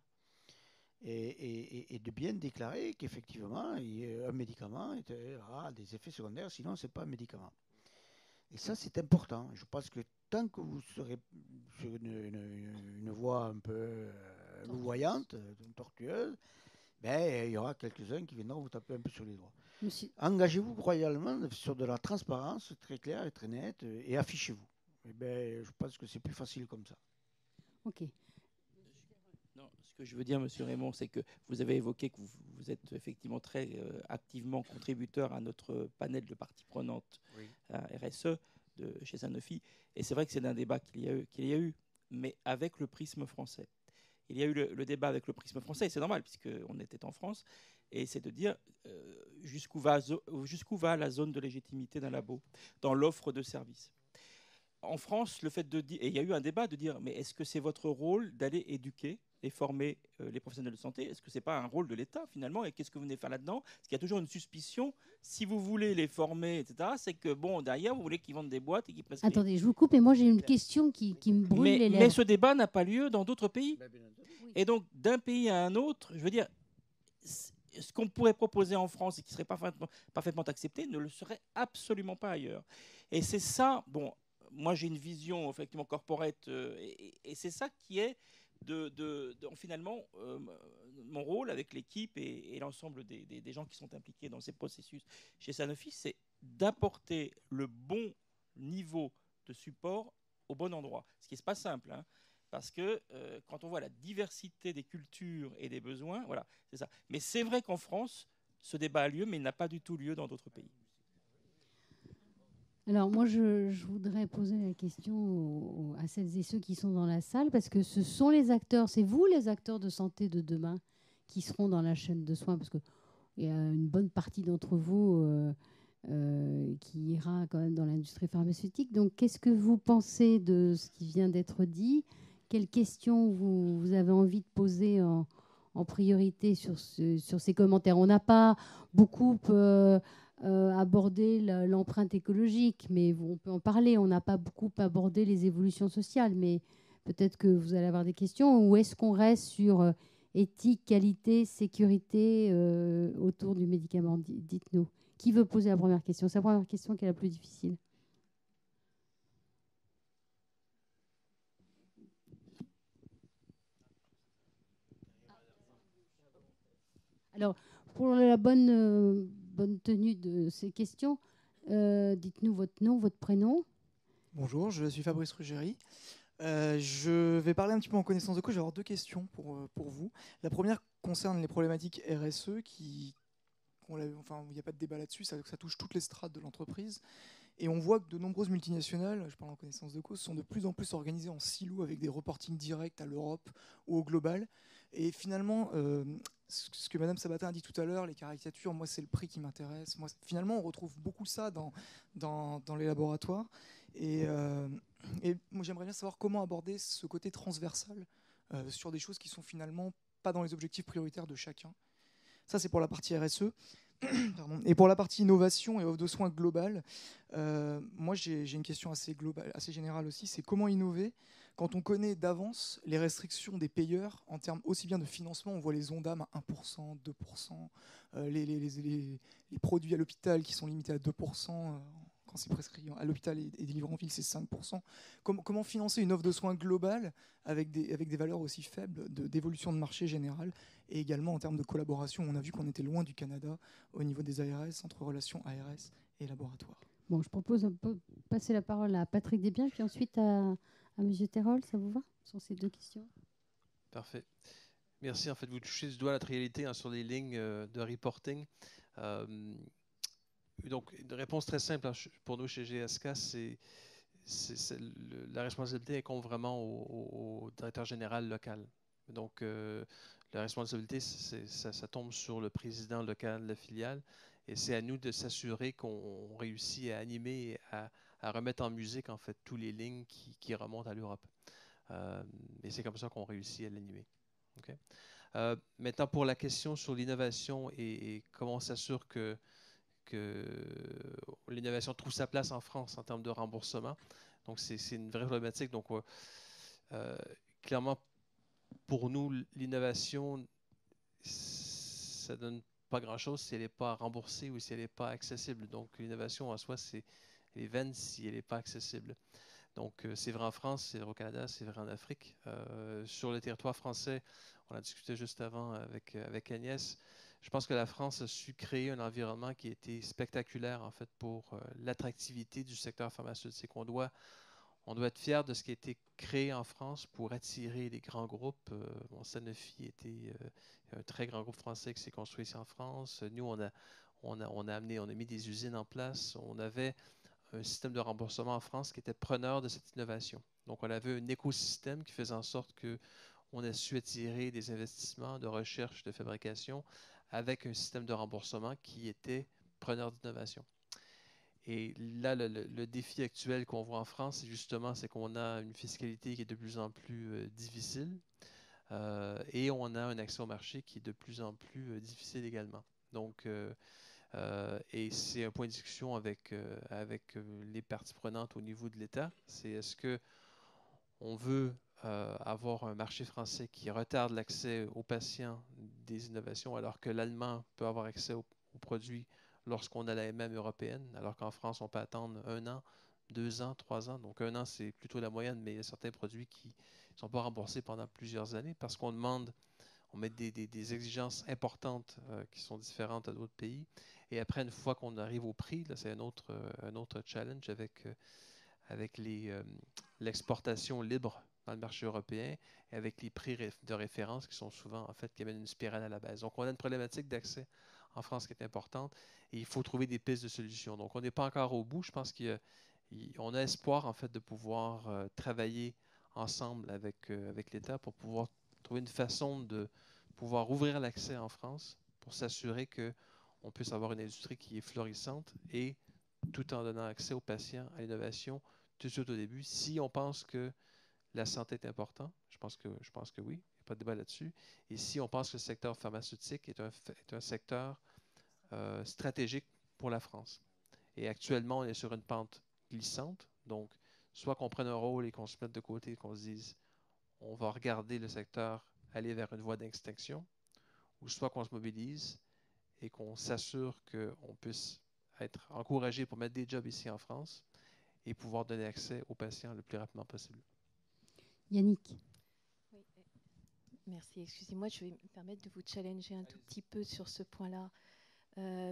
Et de bien déclarer qu'effectivement, un médicament a des effets secondaires, sinon ce n'est pas un médicament. Et ça, c'est important. Je pense que tant que vous serez sur une voie un peu louvoyante, tortueuse, ben, il y aura quelques-uns qui viendront vous taper un peu sur les doigts. Engagez-vous royalement sur de la transparence très claire et très nette et affichez-vous. Et ben, je pense que c'est plus facile comme ça. Ok. Non, ce que je veux dire, Monsieur Raymond, c'est que vous avez évoqué que vous êtes effectivement très activement contributeur à notre panel de parties prenantes à RSE chez Sanofi. Et c'est vrai que c'est un débat qu'il y a eu, mais avec le prisme français. Il y a eu le débat avec le prisme français, et c'est normal, puisqu'on était en France, et c'est de dire jusqu'où va la zone de légitimité d'un labo dans l'offre de services. En France, le fait de dire, et il y a eu un débat de dire, mais est-ce que c'est votre rôle d'aller éduquer et former les professionnels de santé? Est-ce que ce n'est pas un rôle de l'État finalement? Et qu'est-ce que vous venez faire là-dedans? Parce qu'il y a toujours une suspicion, si vous voulez les former, etc., c'est que bon, derrière, vous voulez qu'ils vendent des boîtes et qu'ils prescrivent. Attendez, je vous coupe, et moi j'ai une question qui me brûle les lèvres. Mais ce débat n'a pas lieu dans d'autres pays. Et donc, d'un pays à un autre, je veux dire, ce qu'on pourrait proposer en France et qui serait parfaitement accepté ne le serait absolument pas ailleurs. Et c'est ça, bon, moi j'ai une vision effectivement corporate, et c'est ça qui est finalement mon rôle avec l'équipe et l'ensemble des gens qui sont impliqués dans ces processus chez Sanofi, c'est d'apporter le bon niveau de support au bon endroit. Ce qui n'est pas simple, hein, parce que quand on voit la diversité des cultures et des besoins, voilà, c'est ça. Mais c'est vrai qu'en France, ce débat a lieu, mais il n'a pas du tout lieu dans d'autres pays. Alors moi, je voudrais poser la question à celles et ceux qui sont dans la salle, parce que ce sont les acteurs, c'est vous les acteurs de santé de demain qui seront dans la chaîne de soins, parce qu'il y a une bonne partie d'entre vous qui ira quand même dans l'industrie pharmaceutique. Donc qu'est-ce que vous pensez de ce qui vient d'être dit? Quelles questions vous avez envie de poser en priorité sur ces commentaires? On n'a pas beaucoup abordé l'empreinte écologique, mais on peut en parler. On n'a pas beaucoup abordé les évolutions sociales, mais peut-être que vous allez avoir des questions. Ou est-ce qu'on reste sur éthique, qualité, sécurité autour du médicament? Dites-nous. Qui veut poser la première question? C'est la première question qui est la plus difficile. Alors, pour la bonne tenue de ces questions, dites-nous votre nom, votre prénom. Bonjour, je suis Fabrice Ruggeri. Je vais parler un petit peu en connaissance de cause. Je vais avoir deux questions pour vous. La première concerne les problématiques RSE enfin, il n'y a pas de débat là-dessus, ça touche toutes les strates de l'entreprise. Et on voit que de nombreuses multinationales, je parle en connaissance de cause, sont de plus en plus organisées en silos avec des reportings directs à l'Europe ou au global. Et finalement, ce que Madame Sabatin a dit tout à l'heure, les caricatures, moi c'est le prix qui m'intéresse. Finalement, on retrouve beaucoup ça dans les laboratoires. Et moi j'aimerais bien savoir comment aborder ce côté transversal sur des choses qui sont finalement pas dans les objectifs prioritaires de chacun. Ça, c'est pour la partie RSE. Pardon. Et pour la partie innovation et offre de soins globale, moi j'ai une question assez globale, assez générale aussi, c'est comment innover quand on connaît d'avance les restrictions des payeurs en termes aussi bien de financement, on voit les ONDAM à 1%, 2%, les produits à l'hôpital qui sont limités à 2%, quand c'est prescrit à l'hôpital et délivré en ville, c'est 5%. Comment financer une offre de soins globale avec des valeurs aussi faibles d'évolution de marché général et également en termes de collaboration, on a vu qu'on était loin du Canada au niveau des ARS, entre relations ARS et laboratoires. Bon, je propose de passer la parole à Patrick Desbiens, puis ensuite à M. Terol, ça vous va, sur ces deux questions? Parfait. Merci. En fait, vous touchez du doigt notre réalité sur les lignes de reporting. Donc, une réponse très simple pour nous chez GSK, la responsabilité incombe vraiment au directeur général local. Donc, la responsabilité, ça tombe sur le président local de la filiale et c'est à nous de s'assurer qu'on réussit à animer et à remettre en musique en fait toutes les lignes qui remontent à l'Europe. Et c'est comme ça qu'on réussit à l'animer. Okay? Maintenant, pour la question sur l'innovation et comment on s'assure que l'innovation trouve sa place en France en termes de remboursement. Donc, c'est une vraie problématique. Donc, clairement, pour nous, l'innovation, ça ne donne pas grand-chose si elle n'est pas remboursée ou si elle n'est pas accessible. Donc, l'innovation en soi, elle est vaine si elle n'est pas accessible. Donc, c'est vrai en France, c'est vrai au Canada, c'est vrai en Afrique. Sur le territoire français, on a discuté juste avant avec Agnès. Je pense que la France a su créer un environnement qui était spectaculaire en fait pour l'attractivité du secteur pharmaceutique. On doit être fier de ce qui a été créé en France pour attirer les grands groupes. Sanofi était un très grand groupe français qui s'est construit ici en France. Nous, on a mis des usines en place. On avait un système de remboursement en France qui était preneur de cette innovation. Donc, on avait un écosystème qui faisait en sorte qu'on a su attirer des investissements de recherche, de fabrication, avec un système de remboursement qui était preneur d'innovation. Et là, le défi actuel qu'on voit en France, c'est qu'on a une fiscalité qui est de plus en plus difficile et on a un accès au marché qui est de plus en plus difficile également. Donc, et c'est un point de discussion avec les parties prenantes au niveau de l'État. C'est est-ce qu'on veut avoir un marché français qui retarde l'accès aux patients des innovations alors que l'Allemand peut avoir accès aux produits lorsqu'on a la MM européenne, alors qu'en France, on peut attendre 1 an, 2 ans, 3 ans. Donc 1 an, c'est plutôt la moyenne, mais il y a certains produits qui ne sont pas remboursés pendant plusieurs années parce qu'on met des exigences importantes qui sont différentes à d'autres pays. Et après, une fois qu'on arrive au prix, là, c'est un autre challenge avec l'exportation libre dans le marché européen et avec les prix de référence qui sont souvent, en fait, qui amènent une spirale à la baisse. Donc, on a une problématique d'accès en France qui est importante et il faut trouver des pistes de solutions. Donc, on n'est pas encore au bout. Je pense qu'on a espoir, en fait, de pouvoir travailler ensemble avec l'État pour pouvoir trouver une façon de pouvoir ouvrir l'accès en France pour s'assurer qu'on puisse avoir une industrie qui est florissante et tout en donnant accès aux patients à l'innovation tout de suite au début. Si on pense que la santé est importante, je pense que oui, il n'y a pas de débat là-dessus. Et si on pense que le secteur pharmaceutique est un secteur stratégique pour la France. Et actuellement, on est sur une pente glissante. Donc, soit qu'on prenne un rôle et qu'on se mette de côté et qu'on se dise on va regarder le secteur aller vers une voie d'extinction, ou soit qu'on se mobilise et qu'on s'assure qu'on puisse être encouragé pour mettre des jobs ici en France et pouvoir donner accès aux patients le plus rapidement possible. Yannick. Oui, merci. Excusez-moi, je vais me permettre de vous challenger un tout petit peu sur ce point-là.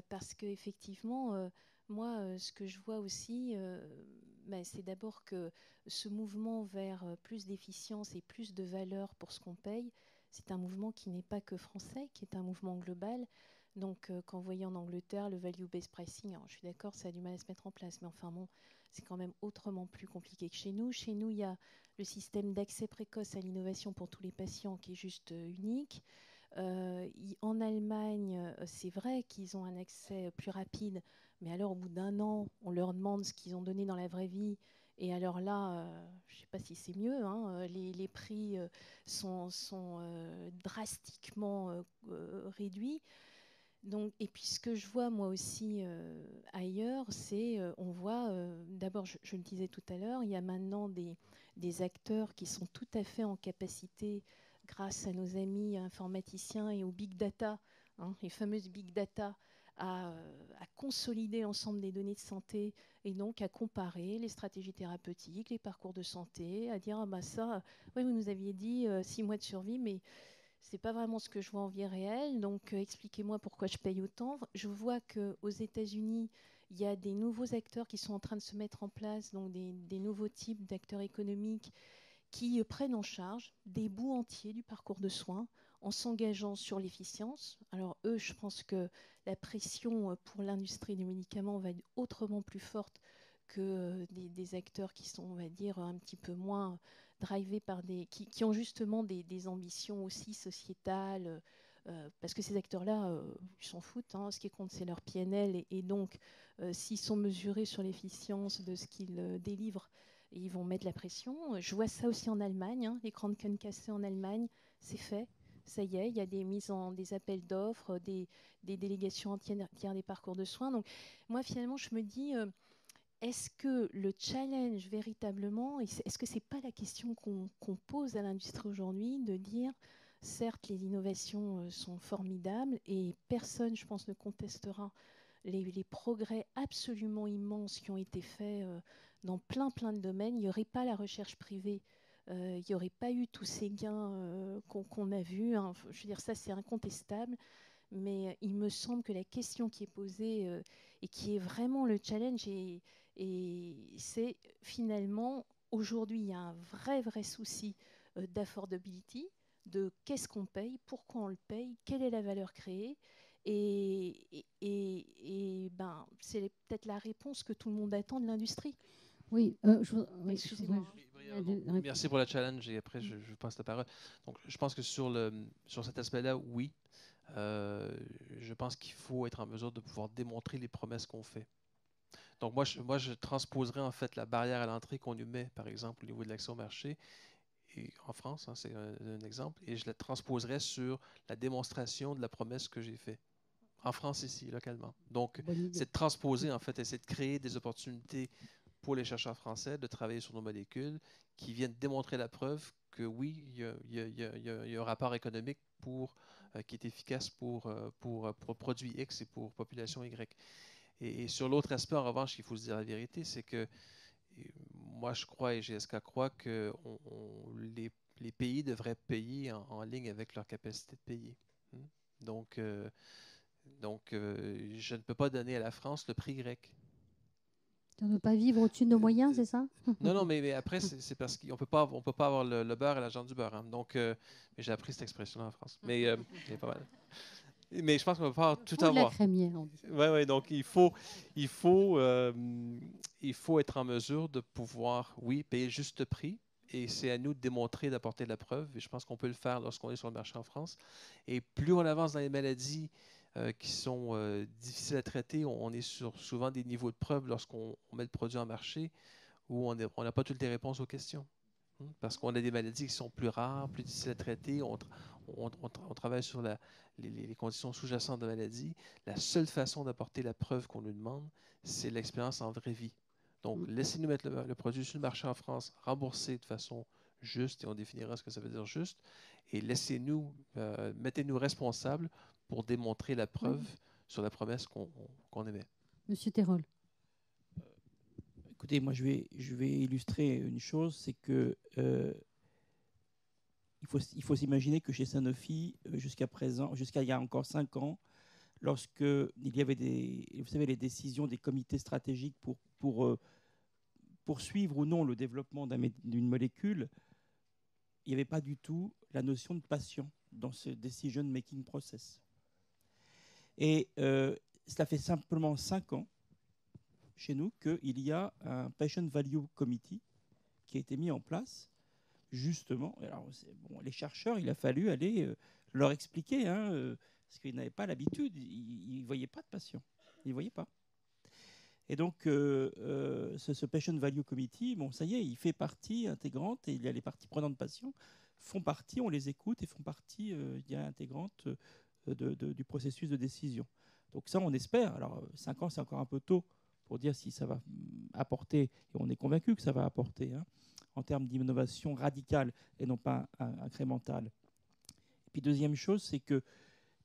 Parce qu'effectivement, moi, ce que je vois aussi, c'est d'abord que ce mouvement vers plus d'efficience et plus de valeur pour ce qu'on paye, c'est un mouvement qui n'est pas que français, qui est un mouvement global. Donc, quand vous voyez en Angleterre le value-based pricing, alors, je suis d'accord, ça a du mal à se mettre en place, mais enfin bon, c'est quand même autrement plus compliqué que chez nous. Chez nous, il y a le système d'accès précoce à l'innovation pour tous les patients qui est juste unique. En Allemagne, c'est vrai qu'ils ont un accès plus rapide, mais alors au bout d'un an, on leur demande ce qu'ils ont donné dans la vraie vie. Et alors là, je ne sais pas si c'est mieux, hein, les prix sont drastiquement réduits. Donc, et puis ce que je vois moi aussi ailleurs, c'est on voit, d'abord je le disais tout à l'heure, il y a maintenant des acteurs qui sont tout à fait en capacité, grâce à nos amis informaticiens et aux big data, hein, les fameuses big data, à consolider l'ensemble des données de santé et donc à comparer les stratégies thérapeutiques, les parcours de santé, à dire ah bah ça, oui vous nous aviez dit 6 mois de survie, mais c'est pas vraiment ce que je vois en vie réelle, donc expliquez-moi pourquoi je paye autant. Je vois qu'aux États-Unis, il y a des nouveaux acteurs qui sont en train de se mettre en place, donc des nouveaux types d'acteurs économiques qui prennent en charge des bouts entiers du parcours de soins en s'engageant sur l'efficience. Alors eux, je pense que la pression pour l'industrie du médicament va être autrement plus forte que des acteurs qui sont, on va dire, un petit peu moins drivés par qui ont justement des ambitions aussi sociétales, parce que ces acteurs-là, ils s'en foutent. Hein. Ce qui compte, c'est leur PNL. Et donc, s'ils sont mesurés sur l'efficience de ce qu'ils délivrent, ils vont mettre la pression. Je vois ça aussi en Allemagne. Hein. Les grandes cannes cassées en Allemagne, c'est fait. Ça y est, il y a des appels d'offres, des délégations entières des parcours de soins. Donc, moi, finalement, je me dis... est-ce que le challenge véritablement, est-ce que ce n'est pas la question qu'on pose à l'industrie aujourd'hui, de dire, certes, les innovations sont formidables et personne, je pense, ne contestera les progrès absolument immenses qui ont été faits dans plein de domaines. Il n'y aurait pas la recherche privée, il n'y aurait pas eu tous ces gains qu'on a vus. Hein. Je veux dire, ça, c'est incontestable. Mais il me semble que la question qui est posée et qui est vraiment le challenge, et c'est finalement, aujourd'hui, il y a un vrai souci d'affordability, de qu'est-ce qu'on paye, pourquoi on le paye, quelle est la valeur créée. Ben, c'est peut-être la réponse que tout le monde attend de l'industrie. Oui, excusez-moi. Merci pour le challenge et après je passe la parole. Donc, je pense que sur cet aspect-là, oui. Je pense qu'il faut être en mesure de pouvoir démontrer les promesses qu'on fait. Donc, moi, je transposerais en fait la barrière à l'entrée qu'on nous met, par exemple, au niveau de l'accès au marché, et en France, hein, c'est un exemple, et je la transposerais sur la démonstration de la promesse que j'ai faite, en France ici, localement. Donc, c'est de transposer, en fait, et c'est de créer des opportunités pour les chercheurs français de travailler sur nos molécules qui viennent démontrer la preuve que oui, il y a un rapport économique qui est efficace pour produit X et pour population Y. Et sur l'autre aspect, en revanche, il faut se dire la vérité, c'est que moi, je crois et GSK croit que les pays devraient payer en ligne avec leur capacité de payer. Donc, je ne peux pas donner à la France le prix grec. On ne peut pas vivre au-dessus de nos moyens, c'est ça? Non, mais après, c'est parce qu'on peut pas avoir le beurre et l'argent du beurre. Hein. Donc, j'ai appris cette expression-là en France. Mais c'est pas mal. Mais je pense qu'on va pas tout avoir. La crémière. Oui, donc il faut être en mesure de pouvoir, oui, payer le juste prix. Et c'est à nous de démontrer, d'apporter de la preuve. Et je pense qu'on peut le faire lorsqu'on est sur le marché en France. Et plus on avance dans les maladies qui sont difficiles à traiter, on est sur souvent des niveaux de preuve lorsqu'on met le produit en marché où on n'a pas toutes les réponses aux questions. Parce qu'on a des maladies qui sont plus rares, plus difficiles à traiter. On travaille sur les conditions sous-jacentes de la maladie. La seule façon d'apporter la preuve qu'on nous demande, c'est l'expérience en vraie vie. Donc, laissez-nous mettre le produit sur le marché en France, remboursé de façon juste, et on définira ce que ça veut dire juste, et mettez-nous responsables pour démontrer la preuve sur la promesse qu'on émet. Monsieur Terrol. Écoutez, moi je vais illustrer une chose, c'est que il faut s'imaginer que chez Sanofi, jusqu'à il y a encore 5 ans, lorsque il y avait vous savez, les décisions des comités stratégiques pour poursuivre ou non le développement d'une molécule, il n'y avait pas du tout la notion de patient dans ce decision-making process. Et cela fait simplement 5 ans chez nous qu'il y a un Patient Value Committee qui a été mis en place, justement. Alors, les chercheurs, il a fallu aller leur expliquer, parce qu'ils n'avaient pas l'habitude, ils ne voyaient pas de patients, ils ne voyaient pas. Et donc, ce Patient Value Committee, ça y est, il fait partie intégrante, et il y a les parties prenantes de patients font partie, on les écoute, et font partie intégrante du processus de décision. Donc ça, on espère. Alors, 5 ans, c'est encore un peu tôt pour dire si ça va apporter, et on est convaincu que ça va apporter, en termes d'innovation radicale et non pas incrémentale. Et puis, deuxième chose, c'est que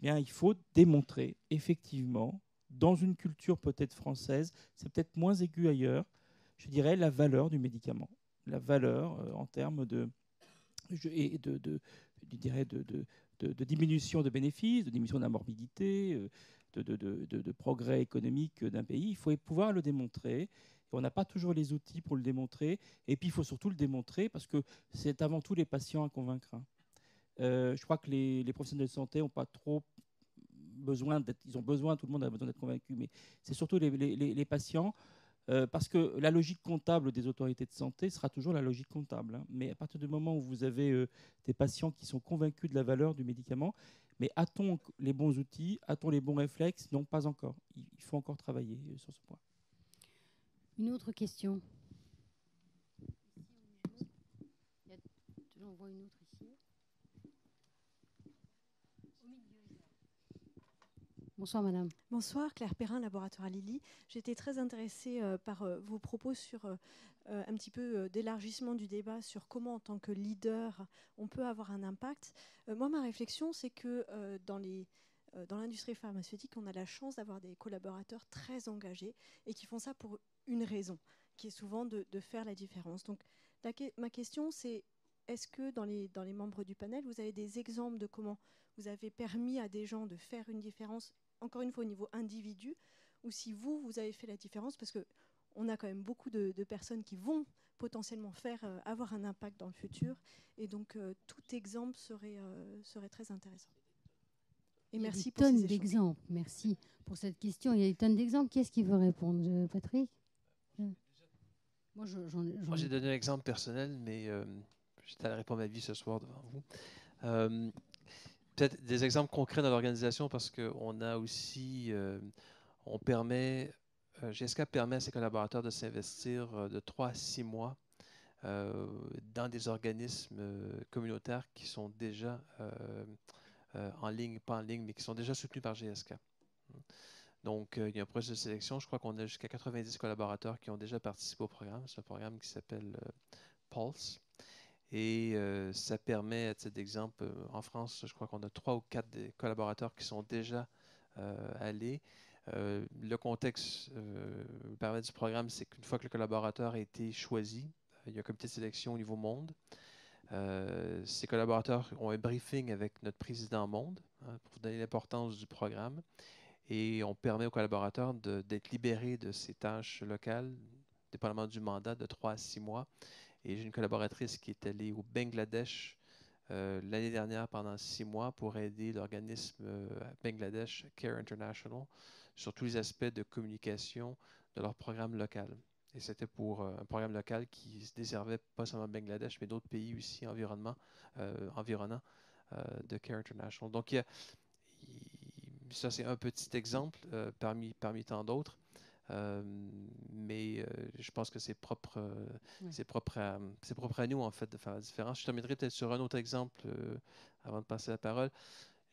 il faut démontrer, effectivement, dans une culture peut-être française, c'est peut-être moins aigu ailleurs, je dirais, la valeur du médicament. La valeur en termes de diminution de bénéfices, de diminution de la morbidité, de progrès économique d'un pays. Il faut pouvoir le démontrer. Et on n'a pas toujours les outils pour le démontrer. Et puis, il faut surtout le démontrer parce que c'est avant tout les patients à convaincre. Je crois que les professionnels de santé n'ont pas trop besoin d'être... Ils ont besoin, tout le monde a besoin d'être convaincu, mais c'est surtout les patients. Parce que la logique comptable des autorités de santé sera toujours la logique comptable. Mais à partir du moment où vous avez des patients qui sont convaincus de la valeur du médicament, mais a-t-on les bons outils, a-t-on les bons réflexes? Non, pas encore. Il faut encore travailler sur ce point. Une autre question. J'en vois une autre ici. Bonsoir madame. Bonsoir, Claire Perrin, laboratoire Lilly. J'étais très intéressée par vos propos sur un petit peu d'élargissement du débat sur comment en tant que leader on peut avoir un impact. Moi ma réflexion c'est que dans l'industrie pharmaceutique on a la chance d'avoir des collaborateurs très engagés et qui font ça pour une raison, qui est souvent de faire la différence. Donc ma question c'est est-ce que dans les membres du panel vous avez des exemples de comment vous avez permis à des gens de faire une différence, encore une fois au niveau individu, ou si vous avez fait la différence, parce qu'on a quand même beaucoup de personnes qui vont potentiellement avoir un impact dans le futur, et donc tout exemple serait très intéressant. Et merci pour ces échanges. D'exemples. Merci pour cette question. Il y a des tonnes d'exemples. Qui est-ce qui veut répondre, Patrick? Moi, j'ai donné un exemple personnel, mais j'étais à répondre à ma vie ce soir devant vous. Peut-être des exemples concrets dans l'organisation parce qu'on a aussi, GSK permet à ses collaborateurs de s'investir de 3 à 6 mois dans des organismes communautaires qui sont déjà en ligne, pas en ligne, mais qui sont déjà soutenus par GSK. Donc, il y a un processus de sélection. Je crois qu'on a jusqu'à 90 collaborateurs qui ont déjà participé au programme. C'est un programme qui s'appelle Pulse. Et ça permet, à titre d'exemple, en France, je crois qu'on a 3 ou 4 des collaborateurs qui sont déjà allés. Le contexte le paramètre du programme, c'est qu'une fois que le collaborateur a été choisi, il y a un comité de sélection au niveau monde. Ces collaborateurs ont un briefing avec notre président monde pour donner l'importance du programme. Et on permet aux collaborateurs d'être libérés de ces tâches locales, dépendamment du mandat, de 3 à 6 mois. Et j'ai une collaboratrice qui est allée au Bangladesh l'année dernière pendant 6 mois pour aider l'organisme Bangladesh Care International sur tous les aspects de communication de leur programme local. Et c'était pour un programme local qui se desservait pas seulement Bangladesh, mais d'autres pays aussi environnants de Care International. Donc, ça, c'est un petit exemple parmi tant d'autres. Mais je pense que c'est propre à nous, en fait, de faire la différence. Je terminerai peut-être sur un autre exemple avant de passer la parole.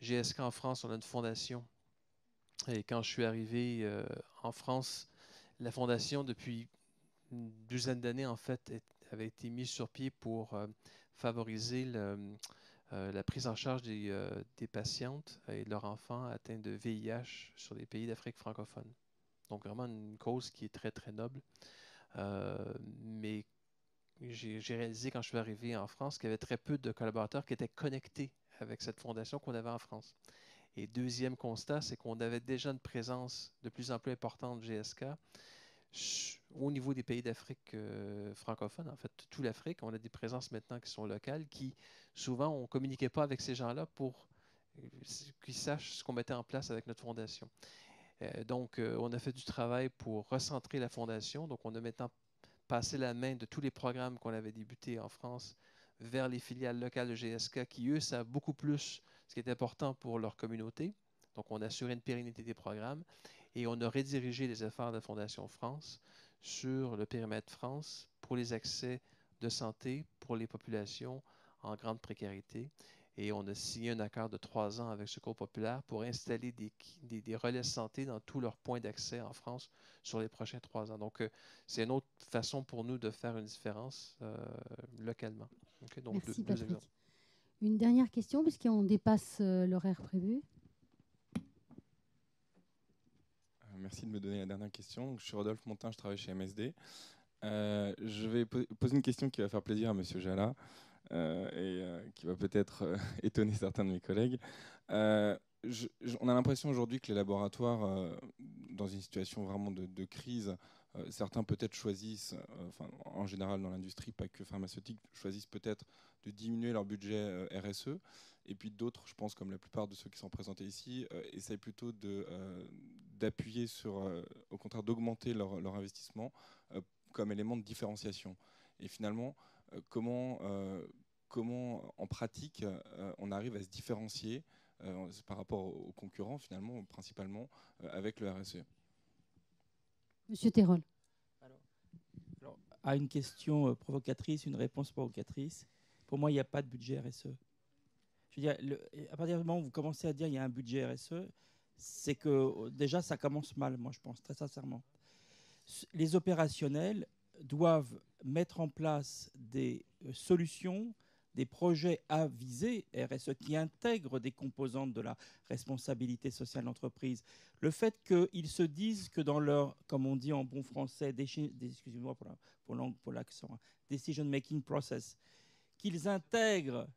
GSK en France, on a une fondation. Et quand je suis arrivé en France, la fondation, depuis une douzaine d'années, en fait, avait été mise sur pied pour favoriser la prise en charge des patientes et de leurs enfants atteints de VIH sur les pays d'Afrique francophone. Donc, vraiment une cause qui est très, très noble. Mais j'ai réalisé quand je suis arrivé en France qu'il y avait très peu de collaborateurs qui étaient connectés avec cette fondation qu'on avait en France. Et deuxième constat, c'est qu'on avait déjà une présence de plus en plus importante de GSK au niveau des pays d'Afrique francophone. En fait, toute l'Afrique, on a des présences maintenant qui sont locales, qui souvent, on ne communiquait pas avec ces gens-là pour qu'ils sachent ce qu'on mettait en place avec notre fondation. Donc, on a fait du travail pour recentrer la fondation. Donc, on a maintenant passé la main de tous les programmes qu'on avait débutés en France vers les filiales locales de GSK qui, eux, savent beaucoup plus ce qui est important pour leur communauté. Donc, on a assuré une pérennité des programmes et on a redirigé les efforts de la Fondation France sur le périmètre France pour les accès de santé pour les populations en grande précarité. Et on a signé un accord de 3 ans avec Secours populaire pour installer des relais santé dans tous leurs points d'accès en France sur les prochains 3 ans. Donc, c'est une autre façon pour nous de faire une différence localement. Okay, donc Merci, deux Patrick. exemples. Une dernière question, puisqu'on dépasse l'horaire prévu. Merci de me donner la dernière question. Donc, je suis Rodolphe Montin, je travaille chez MSD. Je vais poser une question qui va faire plaisir à M. Jala. Qui va peut-être étonner certains de mes collègues. On a l'impression aujourd'hui que les laboratoires, dans une situation vraiment de crise, certains peut-être choisissent, en général dans l'industrie, pas que pharmaceutique, choisissent peut-être de diminuer leur budget RSE, et puis d'autres, je pense comme la plupart de ceux qui sont présentés ici, essayent plutôt d'appuyer sur, au contraire d'augmenter leur investissement comme élément de différenciation. Et finalement, comment en pratique on arrive à se différencier par rapport aux concurrents finalement, principalement avec le RSE. Monsieur Terol. Alors, à une question provocatrice, une réponse provocatrice, pour moi, il n'y a pas de budget RSE. Je veux dire, à partir du moment où vous commencez à dire qu'il y a un budget RSE, c'est que déjà, ça commence mal, moi, je pense, très sincèrement. Les opérationnels doivent mettre en place des solutions, des projets à viser RSE qui intègrent des composantes de la responsabilité sociale de l'entreprise. Le fait qu'ils se disent que dans leur, comme on dit en bon français, excusez-moi pour l'accent, decision making process, qu'ils intègrent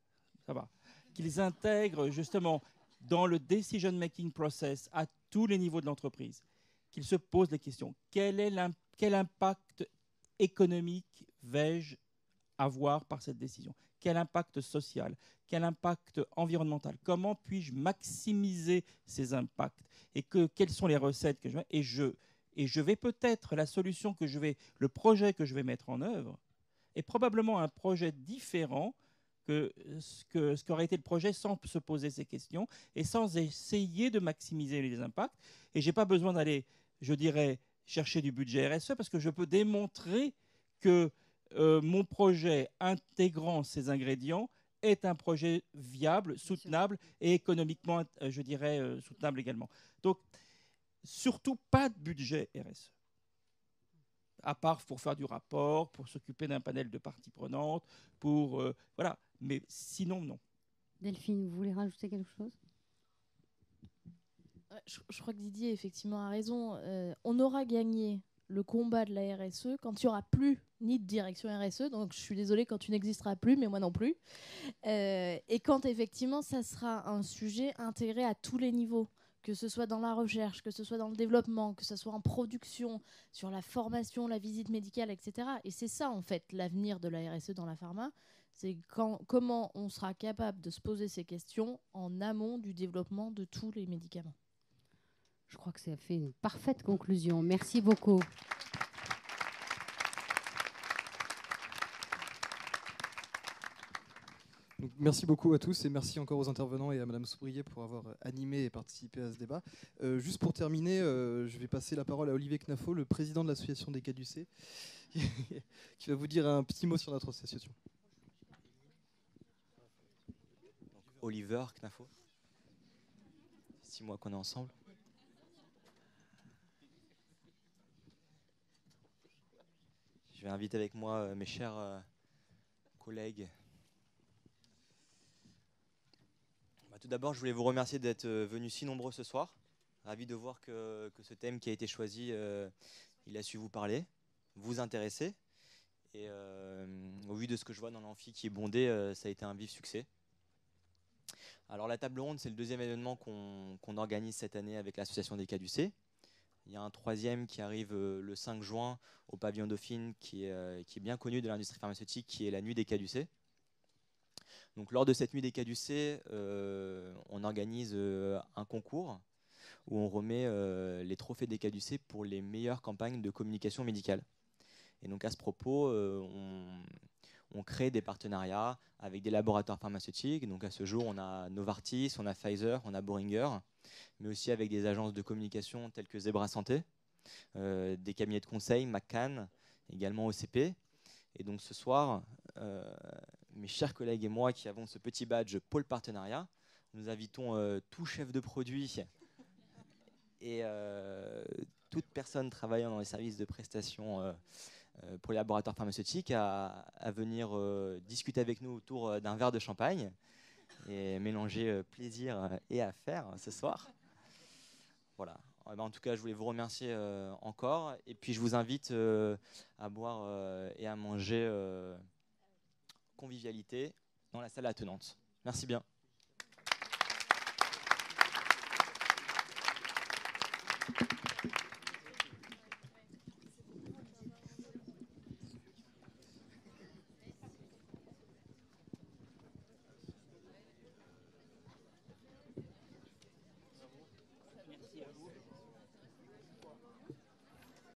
justement dans le decision making process à tous les niveaux de l'entreprise, qu'ils se posent les questions. Quel impact économique vais-je avoir par cette décision? Quel impact social? Quel impact environnemental? Comment puis-je maximiser ces impacts? Et quelles sont les recettes que je mets? Et je vais peut-être, le projet que je vais mettre en œuvre est probablement un projet différent que ce qu'aurait été le projet sans se poser ces questions et sans essayer de maximiser les impacts. Et je n'ai pas besoin d'aller, je dirais, chercher du budget RSE parce que je peux démontrer que mon projet intégrant ces ingrédients est un projet viable, soutenable et économiquement, je dirais, soutenable également. Donc, surtout pas de budget RSE. À part pour faire du rapport, pour s'occuper d'un panel de parties prenantes, voilà. Mais sinon, non. Delphine, vous voulez rajouter quelque chose? Je crois que Didier, effectivement, a raison. On aura gagné le combat de la RSE quand il n'y aura plus ni de direction RSE. Donc, je suis désolée quand tu n'existeras plus, mais moi non plus. Et quand, effectivement, ça sera un sujet intégré à tous les niveaux, que ce soit dans la recherche, que ce soit dans le développement, que ce soit en production, sur la formation, la visite médicale, etc. Et c'est ça, en fait, l'avenir de la RSE dans la pharma. C'est comment on sera capable de se poser ces questions en amont du développement de tous les médicaments. Je crois que ça fait une parfaite conclusion. Merci beaucoup. Donc, merci beaucoup à tous et merci encore aux intervenants et à Madame Soubrier pour avoir animé et participé à ce débat. Juste pour terminer, je vais passer la parole à Olivier Knafo, le président de l'association des Caducées, qui va vous dire un petit mot sur notre association. Donc, Oliver Knafo. 6 mois qu'on est ensemble. Je vais inviter avec moi mes chers collègues. Tout d'abord, je voulais vous remercier d'être venus si nombreux ce soir. Ravi de voir que ce thème qui a été choisi, il a su vous parler, vous intéresser. Et au vu de ce que je vois dans l'amphi qui est bondé, ça a été un vif succès. Alors la table ronde, c'est le deuxième événement qu'on organise cette année avec l'association des Caducées. Il y a un troisième qui arrive le 5 juin au pavillon Dauphine, qui est bien connu de l'industrie pharmaceutique, qui est la Nuit des Caducées. Donc, lors de cette Nuit des Caducées, on organise un concours où on remet les trophées des Caducées pour les meilleures campagnes de communication médicale. Et donc à ce propos, on crée des partenariats avec des laboratoires pharmaceutiques. Donc à ce jour, on a Novartis, on a Pfizer, on a Boehringer, mais aussi avec des agences de communication telles que Zebra Santé, des cabinets de conseil, McCann, également OCP. Et donc ce soir, mes chers collègues et moi qui avons ce petit badge Pôle Partenariat, nous invitons tout chef de produit et toute personne travaillant dans les services de prestation pour les laboratoires pharmaceutiques à venir discuter avec nous autour d'un verre de champagne et mélanger plaisir et affaires ce soir. Voilà. En tout cas, je voulais vous remercier encore et puis je vous invite à boire et à manger convivialité dans la salle attenante. Merci bien.